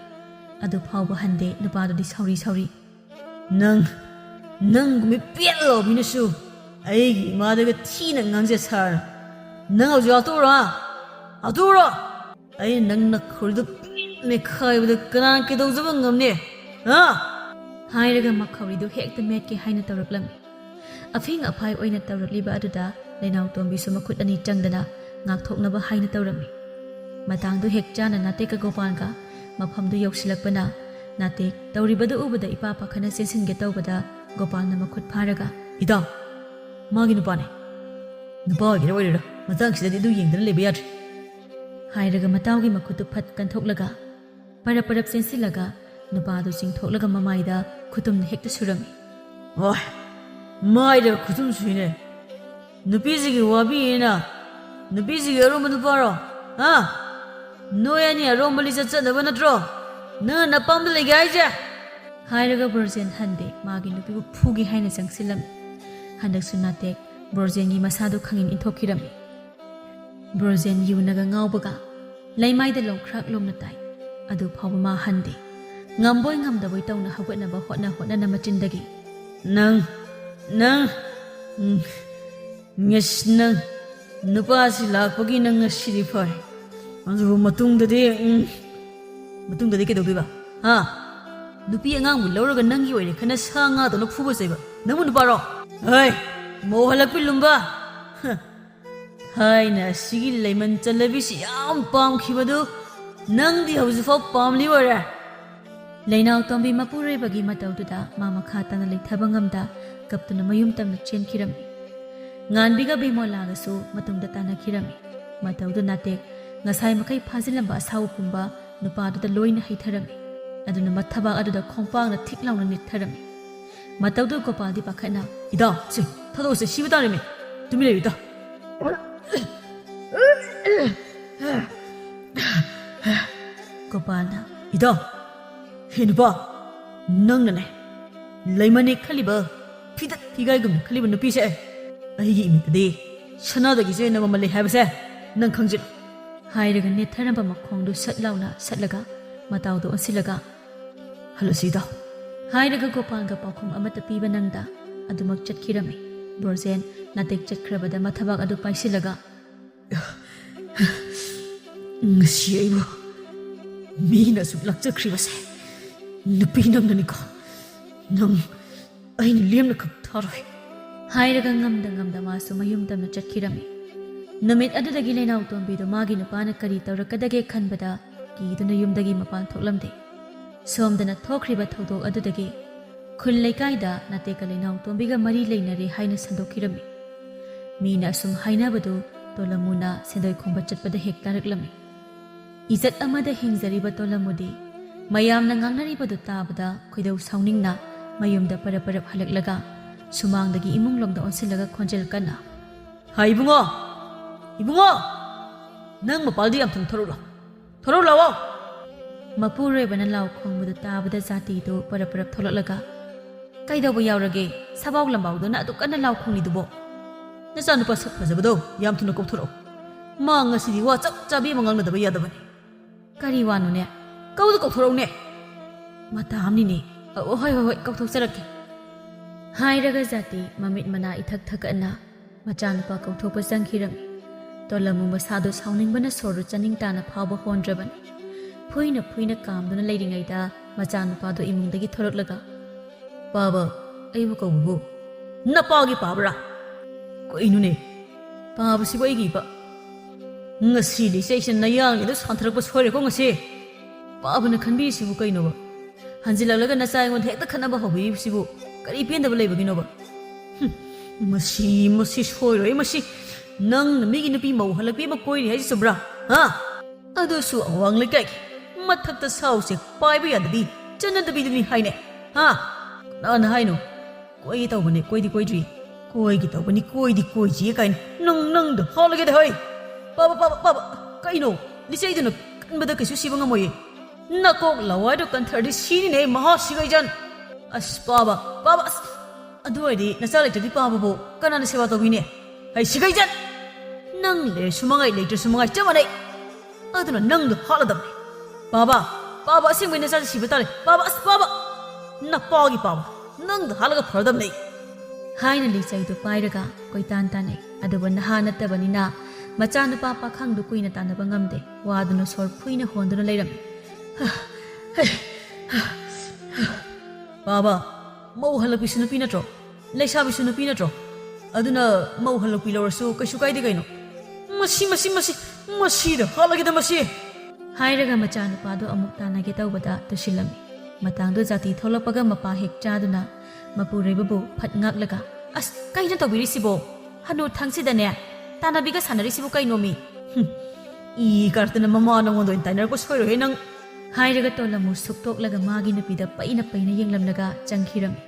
ꯑꯗꯨ ꯐꯥꯎꯕ ꯍꯟꯗꯦ ꯅꯨꯄꯥꯗꯨꯗꯤ ꯁꯥꯎꯔꯤ꯫ ꯅꯪꯒꯨꯝꯕꯤ ꯄꯦꯠꯂꯣ ꯃꯤꯅꯁꯨ ꯑꯩꯒꯤ ꯏꯃꯥꯗꯒ ꯊꯤꯅ ꯉꯥꯡꯖ ꯁꯥꯔ ꯅꯪ ꯍꯧꯖꯤꯛ ꯍꯥꯠꯇꯣꯛꯎꯔꯣ? ꯑꯩꯅ ꯅꯪ ꯅꯈꯧꯔꯤꯗꯨ ꯃꯦꯠꯈꯥꯏꯕꯗ ꯀꯅꯥꯅ ꯀꯩꯗꯧꯖꯕ ꯉꯝꯅꯤ? ꯍꯥꯏꯔꯒ ꯃꯈꯧꯔꯤꯗꯨ ꯍꯦꯛꯇ ꯃꯦꯠꯀꯦ ꯍꯥꯏꯅ ꯇꯧꯔꯛꯂꯝꯃꯤ꯫ ꯑꯐꯤꯡ ꯑꯐꯥꯏ ꯑꯣꯏꯅ ꯇꯧꯔꯛꯂꯤꯕ ꯑꯗꯨꯗ ꯂꯩꯅꯥꯎꯇꯣꯝꯕꯤꯁꯨ ꯃꯈꯨꯠ ꯑꯅꯤ ꯆꯪꯗꯅ ꯉꯥꯛꯊꯣꯛꯅꯕ ꯍꯥꯏꯅ ꯇꯧꯔꯝꯃꯤ꯫ ꯃꯇꯥꯡꯗꯨ ꯍꯦꯛ ꯆꯥꯅ ꯅꯥꯇꯦꯛꯀ ꯒꯣꯄꯥꯜꯒ ꯃꯐꯝꯗꯨ ꯌꯧꯁꯤꯜꯂꯛꯄꯅ ꯅꯥꯇꯦꯛ ꯇꯧꯔꯤꯕꯗꯨ ꯎꯕꯗ ꯏꯄꯥ ꯄꯥꯈꯠꯅ ꯆꯦꯟꯁꯤꯟꯒꯦ ꯇꯧꯕꯗ ꯒꯣꯄꯥꯜꯅ ꯃꯈꯨꯠ ꯐꯥꯔꯒ, ꯏꯇꯥꯎ, ꯃꯥꯒꯤ ꯅꯨꯄꯥꯅꯦ, ꯅꯨꯄꯥ ꯑꯣꯏꯒꯦꯔꯥ ꯑꯣꯏꯔꯣꯏꯔꯥ ꯃꯇꯥꯡꯁꯤꯗꯗꯤ ꯑꯗꯨ ꯌꯦꯡꯗꯅ ꯂꯩꯕ ꯌꯥꯗ꯭ꯔꯦ ꯍꯥꯏꯔꯒ ꯃꯇꯥꯎꯒꯤ ꯃꯈꯨꯠꯇꯨ ꯐꯠ ꯀꯟꯊꯣꯛꯂꯒ ꯄꯔꯞ ꯆꯦꯟꯁꯤꯜꯂꯒ ꯅꯨꯄꯥꯗꯨ ꯆꯤꯡꯊꯣꯛꯂꯒ ꯃꯃꯥꯏꯗ ꯈꯨꯇꯨꯝꯅ ꯍꯦꯛꯇ ꯁꯨꯔꯝꯃꯤ꯫ ꯃꯥꯏꯗ ꯈꯨꯇꯨꯝ ꯁꯨꯏꯅꯦ, ꯅꯨꯄꯤꯁꯤꯒꯤ ꯋꯥꯕꯤꯅꯤꯅ, ꯅꯨꯄꯤꯁꯤꯒꯤ ꯑꯔꯣꯝꯕ ꯅꯨꯄꯥꯔꯣ? ꯅꯣꯏ ꯑꯅꯤ ꯑꯔꯣꯝꯕ ꯂꯤꯆꯠ ꯆꯠꯅꯕ ꯅꯠꯇ꯭ꯔꯣ ꯅꯪ ꯅꯄꯥꯝꯗ ꯂꯩꯒꯦ ꯍꯥꯏꯁꯦ? ꯍꯥꯏꯔꯒ ꯕ꯭ꯔꯣꯖꯦꯟ ꯍꯟꯗꯦ ꯃꯥꯒꯤ ꯅꯨꯄꯤꯕꯨ ꯐꯨꯒꯦ ꯍꯥꯏꯅ ꯆꯪꯁꯤꯜꯂꯝꯃꯤ꯫ ꯍꯟꯗꯛꯁꯨ ꯅꯥꯇꯦꯛ ꯕ꯭ꯔꯣꯖꯦꯟꯒꯤ ꯃꯁꯥꯗꯨ ꯈꯪꯏꯟ ꯏꯟꯊꯣꯛꯈꯤꯔꯝꯃꯤ꯫ ꯕ꯭ꯔꯣꯖꯦꯟ ꯌꯨꯅꯒ ꯉꯥꯎꯕꯒ ꯂꯩꯃꯥꯏꯗ ꯂꯣꯡꯈ꯭ꯔꯥꯛ ꯂꯣꯝꯅ ꯇꯥꯏ ꯑꯗꯨ ꯐꯥꯎꯕ ꯃꯥ ꯍꯟꯗꯦ ꯉꯝꯕꯣꯏ ꯉꯝꯗꯕꯣꯏ ꯇꯧꯅ ꯍꯧꯒꯠꯅꯕ ꯍꯣꯠꯅꯅ ꯃꯆꯤꯟꯗꯒꯤ ꯅꯪ ꯅꯨꯄꯥꯁꯤ ꯂꯥꯛꯄꯒꯤ ꯅꯪ ꯉꯁꯤꯗꯤ ꯐꯔꯦ ꯑꯗꯨꯕꯨ ꯃꯇꯨꯡꯗꯗꯤ ꯀꯩꯗꯧꯗꯣꯏꯕ ꯍꯥ ꯅꯨꯄꯤ ꯑꯉꯥꯡꯕꯨ ꯂꯧꯔꯒ ꯅꯪꯒꯤ ꯑꯣꯏꯔꯦ ꯈꯟꯅ ꯁꯥ ꯉꯥꯗꯧꯅ ꯐꯨꯕ ꯆꯩꯕ ꯅꯪꯕꯨ ꯅꯨꯄꯥꯔꯣ ꯍꯩ ꯃꯧ ꯍꯜꯂꯛꯄꯤ ꯂꯨꯝꯕ ꯊꯥꯏꯅ ꯑꯁꯤꯒꯤ ꯂꯩꯃꯟ ꯆꯜꯂꯕꯤꯁꯤ ꯌꯥꯝ ꯄꯥꯝꯈꯤꯕꯗꯨ ꯅꯪꯗꯤ ꯍꯧꯖꯤꯛꯐꯥꯎ ꯄꯥꯝꯂꯤ ꯑꯣꯏꯔꯦ ꯂꯩꯅꯥꯎ ꯇꯣꯝꯕꯤ ꯃꯄꯨꯔꯣꯏꯕꯒꯤ ꯃꯇꯧꯗꯨꯗ ꯃꯥ ꯃꯈꯥ ꯇꯥꯅ ꯂꯩꯊꯕ ꯉꯝꯗ ꯀꯞꯇꯨꯅ ꯃꯌꯨꯝ ꯇꯝꯅ ꯆꯦꯟꯈꯤꯔꯝꯃꯤ ꯉꯥꯟꯕꯤꯒ ꯕꯤꯃꯣꯂꯥꯒꯁꯨ ꯃꯇꯨꯡꯗ ꯇꯥꯟꯅꯈꯤꯔꯝꯃꯤ ꯃꯇꯧꯗꯨ ꯅꯥꯇꯦꯛ ꯉꯁꯥꯏ ꯃꯈꯩ ꯐꯥꯖꯤꯜꯂꯝꯕ ꯑꯁꯥꯎ ꯄꯨꯝꯕ ꯅꯨꯄꯥꯗꯨꯗ ꯂꯣꯏꯅ ꯍꯩꯊꯔꯝꯃꯤ ꯑꯗꯨꯅ ꯃꯊꯕꯥꯛ ꯑꯗꯨꯗ ꯈꯣꯡꯄꯥꯛꯅ ꯊꯤꯛ ꯂꯥꯎꯅ ꯅꯤꯠꯊꯔꯝꯃꯤ ꯃꯇꯧꯗꯨ ꯒꯣꯄꯥꯜꯗꯤ ꯄꯥꯈꯠꯅ ꯏꯗꯥ ꯁꯤ ꯊꯥꯗꯣꯛꯑꯁꯦ ꯁꯤꯕ ꯇꯥꯔꯦꯃꯤ ꯇꯨꯃꯤꯟ ꯂꯩꯌꯨ ꯏꯗꯥ ꯒꯣꯄꯥꯜꯅ ꯏꯗꯥ ꯍꯦ ꯅꯨꯄꯥ ꯅꯪꯅꯅꯦ ꯂꯩꯃꯅꯦ ꯈꯜꯂꯤꯕ ꯐꯤꯗꯠ ꯐꯤꯒꯥꯏꯒꯨꯝꯅ ꯈꯜꯂꯤꯕ ꯅꯨꯄꯤꯁꯦ ꯑꯩꯒꯤ ꯏꯃꯤꯠꯇꯗꯤ ꯁꯅꯥꯗꯒꯤꯁꯨ ꯍꯦꯟꯅ ꯃꯃꯜ ꯂꯩ ꯍꯥꯏꯕꯁꯦ ꯅꯪ ꯈꯪꯖꯤꯜꯂꯨ ꯍꯥꯏꯔꯒ ꯅꯦꯠꯊꯔꯝꯕ ꯃꯈꯣꯡꯗꯨ ꯁꯠ ꯂꯥꯎꯅ ꯁꯠꯂꯒ ꯃꯇꯥꯎꯗꯨ ꯑꯣꯟꯁꯤꯜꯂꯒ ꯍꯜꯂꯁꯤꯗ ꯍꯥꯏꯔꯒ ꯒꯣꯄꯥꯜꯒ ꯄꯥꯎꯈꯨꯝ ꯑꯃꯠꯇ ꯄꯤꯕ ꯅꯪꯗ ꯑꯗꯨꯃꯛ ꯆꯠꯈꯤꯔꯝꯃꯤ ꯕ꯭ꯔꯣꯖꯦꯟ ꯅꯥꯇꯦꯛ ꯆꯠꯈ꯭ꯔꯕꯗ ꯃꯊꯕꯥꯛ ꯑꯗꯨ ꯄꯥꯏꯁꯤꯜꯂꯒ ꯉꯁꯤ ꯑꯩꯕꯨ ꯃꯤꯅ ꯑꯁꯨꯛ ꯂꯥꯛꯆꯈ꯭ꯔꯤꯕꯁꯦ ꯅꯨꯄꯤ ꯅꯪꯅꯅꯤꯀꯣ ꯅꯪ ꯑꯩꯅ ꯂꯦꯝꯅ ꯈꯛ ꯊꯥꯔꯣꯏ ꯍꯥꯏꯔꯒ ꯉꯝꯗ ꯃꯥꯁꯨ ꯃꯌꯨꯝ ꯇꯝꯅ ꯆꯠꯈꯤꯔꯝꯃꯤ ꯅꯨꯃꯤꯠ ꯑꯗꯨꯗꯒꯤ ꯂꯩꯅꯥꯎ ꯇꯣꯝꯕꯤꯗꯨ ꯃꯥꯒꯤ ꯅꯨꯄꯥꯅ ꯀꯔꯤ ꯇꯧꯔꯛꯀꯗꯒꯦ ꯈꯟꯕꯗ ꯀꯤꯗꯨꯅ ꯌꯨꯝꯗꯒꯤ ꯃꯄꯥꯟ ꯊꯣꯛꯂꯝꯗꯦ ꯁꯣꯝꯗꯅ ꯊꯣꯛꯈ꯭ꯔꯤꯕ ꯊꯧꯗꯣꯛ ꯑꯗꯨꯗꯒꯤ ꯈꯨꯜ ꯂꯩꯀꯥꯏꯗ ꯅꯥꯇꯦꯛꯀ ꯂꯩꯅꯥꯎ ꯇꯣꯝꯕꯤꯒ ꯃꯔꯤ ꯂꯩꯅꯔꯦ ꯍꯥꯏꯅ ꯁꯟꯗꯣꯛꯈꯤꯔꯝꯃꯤ ꯃꯤꯅ ꯑꯁꯨꯝ ꯍꯥꯏꯅꯕꯗꯨ ꯇꯣꯂꯝꯃꯨꯅ ꯁꯦꯟꯗꯣꯏ ꯈꯣꯝꯕ ꯆꯠꯄꯗ ꯍꯦꯛ ꯇꯥꯔꯛꯂꯝꯃꯤ ꯏꯖꯠ ꯑꯃꯗ ꯍꯤꯡꯖꯔꯤꯕ ꯇꯣꯂꯝꯃꯨꯗꯤ ꯃꯌꯥꯝꯅ ꯉꯥꯡꯅꯔꯤꯕꯗꯨ ꯇꯥꯕꯗ ꯈꯣꯏꯗꯧ ꯁꯥꯎꯅꯤꯡꯅ ꯃꯌꯨꯝꯗ ꯄꯔꯞ ꯍꯜꯂꯛꯂꯒ ꯁꯨꯃꯥꯡꯗꯒꯤ ꯏꯃꯨꯡꯂꯣꯝꯗ ꯑꯣꯟꯁꯤꯜꯂꯒ ꯈꯣꯟꯖꯦꯜ ꯀꯟꯅ ꯍꯥ ꯏꯕꯨꯡꯉꯣ ꯅꯪ ꯃꯄꯥꯜꯗꯤ ꯌꯥꯝ ꯊꯨꯅ ꯊꯣꯔꯛꯎ ꯂꯥꯛꯑꯣ ꯃꯄꯨꯔꯣꯏꯕꯅ ꯂꯥꯎ ꯈꯣꯡꯕꯗꯨ ꯇꯥꯕꯗ ꯖꯥꯇꯤꯗꯨ ꯄꯔꯞ ꯊꯣꯛꯂꯛꯂꯒ ꯀꯩꯗꯧꯕ ꯌꯥꯎꯔꯒꯦ ꯁꯕꯥꯎ ꯂꯝꯕꯥꯎꯗꯨꯅ ꯑꯗꯨꯛ ꯀꯟꯅ ꯂꯥꯎ ꯈꯣꯡꯂꯤꯗꯨꯕꯣ ꯅꯆꯥꯅꯨꯄꯥ ꯁꯛ ꯐꯖꯕꯗꯣ ꯌꯥꯝ ꯊꯨꯅ ꯀꯧꯊꯣꯔꯛꯎ ꯃꯥ ꯉꯁꯤꯗꯤ ꯋꯥ ꯆꯞ ꯆꯥꯕꯤ ꯑꯃ ꯉꯥꯡꯅꯗꯕ ꯌꯥꯗꯕꯅꯤ ꯀꯔꯤ ꯋꯥꯅꯣꯅꯦ ꯀꯧꯊꯣꯔꯛꯎꯅꯦ ꯃꯇꯥ ꯑꯃꯅꯤꯅꯦ ꯍꯣꯏ ꯀꯧꯊꯣꯛꯆꯔꯛꯀꯦ ꯍꯥꯏꯔꯒ ꯖꯥꯇꯤ ꯃꯃꯤꯠ ꯃꯅꯥ ꯏꯊꯛ ꯊꯛꯀꯠꯅ ꯃꯆꯥꯅꯨꯄꯥ ꯀꯧꯊꯣꯛꯄ ꯆꯪꯈꯤꯔꯝꯃꯤ ꯇꯣꯂꯝꯃꯨ ꯃꯁꯥꯗꯨ ꯁꯥꯎꯅꯤꯡꯕꯅ ꯁꯣꯔꯗꯨ ꯆꯥꯅꯤꯡ ꯇꯥꯅ ꯐꯥꯎꯕ ꯍꯣꯟꯗ꯭ꯔꯕꯅꯤ ꯐꯨꯏꯅ ꯀꯥꯝꯗꯨꯅ ꯂꯩꯔꯤꯉꯩꯗ ꯃꯆꯥꯅꯨꯄꯥꯗꯨ ꯏꯃꯨꯡꯗꯒꯤ ꯊꯣꯔꯛꯂꯒ ꯄꯥꯕ ꯑꯩꯕꯨ ꯀꯧꯕꯕꯨ ꯅꯄꯥꯒꯤ ꯄꯥꯕꯔꯥ ꯀꯩꯅꯣꯅꯦ ꯄꯥꯕꯁꯤꯕꯨ ꯑꯩꯒꯤ ꯏꯄꯥ ꯉꯁꯤꯗꯤ ꯏꯆꯦꯁꯦ ꯅꯌꯥꯡꯒꯤꯗ ꯁꯥꯟꯊꯔꯛꯄ ꯁꯣꯏꯔꯦꯀꯣ ꯉꯁꯤ ꯄꯥꯕꯅ ꯈꯟꯕꯤꯔꯤꯁꯤꯕꯨ ꯀꯩꯅꯣꯕ ꯍꯟꯖꯤꯜꯂꯛꯂꯒ ꯅꯆꯥ ꯑꯩꯉꯣꯟꯗ ꯍꯦꯛꯇ ꯈꯠꯅꯕ ꯍꯧꯕꯤꯔꯤꯕꯁꯤꯕꯨ ꯀꯔꯤ ꯄꯦꯟꯗꯕ ꯂꯩꯕꯒꯤꯅꯣꯕ ꯃꯁꯤ ꯁꯣꯏꯔꯣꯏ ꯃꯁꯤ ꯅꯪꯅ ꯃꯤꯒꯤ ꯅꯨꯄꯤ ꯃꯧ ꯍꯜꯂꯛꯄꯤ ꯑꯃ ꯀꯣꯏꯔꯤ ꯍꯥꯏꯁꯤ ꯆꯨꯝꯕ꯭ꯔꯥ ꯑꯗꯨꯁꯨ ꯑꯋꯥꯡ ꯂꯩꯀꯥꯏꯒꯤ ꯃꯊꯛꯇ ꯁꯥꯎꯁꯦ ꯄꯥꯏꯕ ꯌꯥꯗꯕꯤ ꯆꯠꯅꯗꯕꯤꯗꯨꯅꯤ ꯍꯥꯏꯅꯦ ꯀꯅꯥꯅ ꯍꯥꯏꯅꯣ ꯀꯣꯏꯒꯦ ꯇꯧꯕꯅꯦ ꯀꯣꯏꯗꯤ ꯀꯣꯏꯗ꯭ꯔꯤ ꯀꯣꯏꯒꯦ ꯇꯧꯕꯅꯤ ꯀꯣꯏꯗꯤ ꯀꯣꯏꯁꯤꯌꯦ ꯀꯥꯏꯅ ꯅꯪꯗ ꯍꯥꯠꯂꯒꯦꯗ ꯍꯩ ꯄꯥꯕ ꯀꯩꯅꯣ ꯂꯤꯆꯩꯗꯨꯅ ꯀꯟꯕꯗ ꯀꯩꯁꯨ ꯁꯤꯕ ꯉꯝꯃꯣꯏꯌꯦ ꯅꯀꯣꯛ ꯂꯋꯥꯏꯗꯣ ꯀꯟꯊꯔꯗꯤ ꯁꯤꯅꯤꯅꯦ ꯃꯍꯥ ꯁꯤꯒꯩꯖꯟ ꯑꯁ ꯄꯥꯕ ꯑꯁ ꯑꯗꯨ ꯑꯣꯏꯔꯗꯤ ꯅꯆꯥ ꯂꯩꯇ꯭ꯔꯗꯤ ꯄꯥꯕꯕꯨ ꯀꯅꯥꯅ ꯁꯦꯕꯥ ꯇꯧꯕꯤꯅꯦ ꯍꯩ ꯁꯤꯒꯩꯖꯟ ꯅꯪ ꯂꯩꯔꯁꯨ ꯃꯉꯥꯏ ꯂꯩꯇ꯭ꯔꯁꯨ ꯃꯉꯥꯏ ꯆꯞ ꯃꯥꯟꯅꯩ ꯑꯗꯨꯅ ꯅꯪꯗꯣ ꯍꯥꯠꯂꯗꯕꯅꯤ ꯄꯥꯕ ꯑꯁꯦꯡꯕꯩ ꯅꯆꯥꯁꯦ ꯁꯤꯕ ꯇꯥꯔꯦ ꯄꯥꯕ ꯅꯄꯥꯒꯤ ꯄꯥꯕ ꯅꯪꯗ ꯍꯥꯠꯂꯒ ꯐꯔꯗꯕꯅꯤ ꯍꯥꯏꯅ ꯂꯤꯆꯩꯗꯨ ꯄꯥꯏꯔꯒ ꯀꯣꯏꯇꯥꯟ ꯇꯥꯟꯅꯩ ꯑꯗꯨꯕꯨ ꯅꯍꯥ ꯅꯠꯇꯕꯅꯤꯅ ꯃꯆꯥꯅꯨꯄꯥ ꯄꯥꯈꯪꯗꯨ ꯀꯨꯏꯅ ꯇꯥꯟꯅꯕ ꯉꯝꯗꯦ ꯋꯥꯗꯨꯅ ꯁꯣꯔ ꯐꯨꯏꯅ ꯍꯣꯟꯗꯨꯅ ꯂꯩꯔꯝꯃꯤ ꯄꯥꯕ ꯃꯧ ꯍꯜꯂꯛꯄꯤꯁꯨ ꯅꯨꯄꯤ ꯅꯠꯇ꯭ꯔꯣ ꯂꯩꯁꯥꯕꯤꯁꯨ ꯅꯨꯄꯤ ꯅꯠꯇ꯭ꯔꯣ ꯑꯗꯨꯅ ꯃꯧ ꯍꯜꯂꯛꯄꯤ ꯂꯧꯔꯁꯨ ꯀꯩꯁꯨ ꯀꯥꯏꯗꯦ ꯀꯩꯅꯣ ꯃꯁꯤꯗ ꯍꯥꯠꯂꯒꯦꯗ ꯃꯁꯤ ꯍꯥꯏꯔꯒ ꯃꯆꯥꯅꯨꯄꯥꯗꯨ ꯑꯃꯨꯛ ꯇꯥꯟꯅꯒꯦ ꯇꯧꯕꯗ ꯇꯨꯁꯤꯜꯂꯝꯃꯤ ꯃꯇꯥꯡꯗꯨ ꯖꯥꯇꯤ ꯊꯣꯛꯂꯛꯄꯒ ꯃꯄꯥ ꯍꯦꯛ ꯆꯥꯗꯨꯅ ꯃꯄꯨꯔꯣꯏꯕꯕꯨ ꯐꯠ ꯉꯥꯛꯂꯒ ꯑꯁ ꯀꯩꯅꯣ ꯇꯧꯕꯤꯔꯤꯁꯤꯕꯣ ꯍꯅꯨ ꯊꯪꯁꯤꯗꯅꯦ ꯇꯥꯟꯅꯕꯤꯒ ꯁꯥꯟꯅꯔꯤꯁꯤꯕꯨ ꯀꯩꯅꯣꯃꯤ ꯏ ꯀꯥꯔꯛꯇꯅ ꯃꯃꯥ ꯅꯉꯣꯟꯗ ꯑꯣꯏꯅ ꯇꯥꯏꯅꯔꯛꯄ ꯁꯣꯏꯔꯣꯏꯍꯦ ꯅꯪ ꯍꯥꯏꯔꯒ ꯇꯣꯂꯝꯃꯨ ꯁꯨꯛꯇꯣꯛꯂꯒ ꯃꯥꯒꯤ ꯅꯨꯄꯤꯗ ꯄꯩꯅ ꯌꯦꯡꯂꯝꯂꯒ ꯆꯪꯈꯤꯔꯝꯃꯤ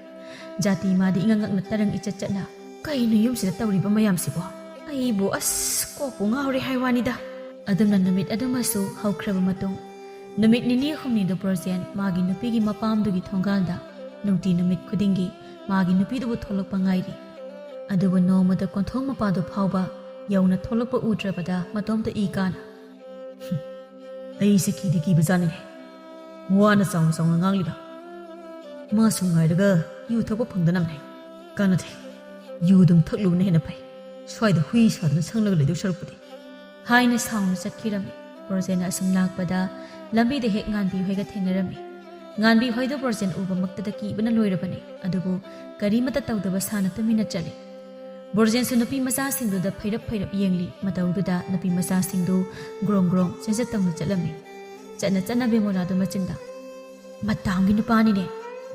ꯖꯥꯇꯤ ꯃꯥꯗꯤ ꯏꯉꯛꯅ ꯇꯔꯪ ꯏꯆꯠ ꯆꯠꯅ ꯀꯩꯅꯣ ꯌꯨꯝꯁꯤꯗ ꯇꯧꯔꯤꯕ ꯃꯌꯥꯝꯁꯤꯕꯣ ꯑꯩꯕꯨ ꯑꯁ ꯀꯣꯛꯄꯨ ꯉꯥꯎꯔꯦ ꯍꯥꯏꯋꯥꯅꯤꯗ ꯑꯗꯨꯝꯅ ꯅꯨꯃꯤꯠ ꯑꯗꯨꯃꯁꯨ ꯍꯧꯈ꯭ꯔꯕ ꯃꯇꯨꯡ ꯅꯨꯃꯤꯠ ꯅꯤꯅꯤ ꯍꯨꯝꯅꯤꯗꯨ ꯕ꯭ꯔꯣꯖꯦꯟ ꯃꯥꯒꯤ ꯅꯨꯄꯤꯒꯤ ꯃꯄꯥꯝꯗꯨꯒꯤ ꯊꯣꯡꯒꯥꯜꯗ ꯅꯨꯡꯇꯤ ꯅꯨꯃꯤꯠ ꯈꯨꯗꯤꯡꯒꯤ ꯃꯥꯒꯤ ꯅꯨꯄꯤꯗꯨꯕꯨ ꯊꯣꯛꯂꯛꯄ ꯉꯥꯏꯔꯤ ꯑꯗꯨꯕꯨ ꯅꯣꯡꯃꯗ ꯀꯣꯟꯊꯣꯡ ꯃꯄꯥꯗꯨ ꯐꯥꯎꯕ ꯌꯧꯅ ꯊꯣꯛꯂꯛꯄ ꯎꯗ꯭ꯔꯕꯗ ꯃꯇꯣꯝꯇ ꯏ ꯀꯥꯅ ꯑꯩꯁꯦ ꯀꯤꯗꯤ ꯀꯤꯕ ꯖꯥꯠꯅꯤꯅꯦ ꯋꯥꯅ ꯆꯥꯎꯅ ꯆꯥꯎꯅ ꯉꯥꯡꯂꯤꯕ ꯃꯥꯁꯨ ꯉꯥꯏꯔꯒ ꯌꯨ ꯊꯛꯄ ꯐꯪꯗꯅꯕꯅꯦ ꯀꯥꯟꯅꯗꯦ ꯌꯨ ꯑꯗꯨꯝ ꯊꯛꯂꯨꯕꯅ ꯍꯦꯟꯅ ꯐꯩ ꯁ꯭ꯋꯥꯏꯗ ꯍꯨꯏ ꯁꯥꯗꯅ ꯁꯪꯂꯒ ꯂꯩꯗꯧ ꯁꯔꯨꯛꯄꯨꯗꯤ ꯍꯥꯏꯅ ꯁꯥꯎꯅ ꯆꯠꯈꯤꯔꯝꯃꯤ ꯕ꯭ꯔꯣꯖꯦꯟꯅ ꯑꯁꯨꯝ ꯂꯥꯛꯄꯗ ꯂꯝꯕꯤꯗ ꯍꯦꯛ ꯉꯥꯟꯕꯤ ꯍꯣꯏꯒ ꯊꯦꯡꯅꯔꯝꯃꯤ ꯉꯥꯟꯕꯤ ꯍꯣꯏꯗꯣ ꯕ꯭ꯔꯣꯖꯦꯟ ꯎꯕꯃꯛꯇꯗ ꯀꯤꯕꯅ ꯂꯣꯏꯔꯕꯅꯤ ꯑꯗꯨꯕꯨ ꯀꯔꯤꯃꯠꯇ ꯇꯧꯗꯕ ꯁꯥꯅ ꯇꯨꯃꯤꯟꯅ ꯆꯠꯂꯤ ꯕ꯭ꯔꯣꯖꯦꯟꯁꯨ ꯅꯨꯄꯤ ꯃꯆꯥꯁꯤꯡꯗꯨꯗ ꯐꯩꯔꯞ ꯐꯩꯔꯞ ꯌꯦꯡꯂꯤ ꯃꯇꯧꯗꯨꯗ ꯅꯨꯄꯤ ꯃꯆꯥꯁꯤꯡꯗꯨ ꯒ꯭ꯔꯣꯡ ꯒ꯭ꯔꯣꯡ ꯆꯦꯟꯆꯠ ꯇꯧꯅ ꯆꯠꯂꯝꯃꯤ ꯆꯠꯅ ꯆꯠꯅ ꯕꯦꯃꯣꯂꯥꯗꯨ ꯃꯆꯤꯟꯗ ꯃꯇꯥꯡꯒꯤ ꯅꯨꯄꯥꯅꯤꯅꯦ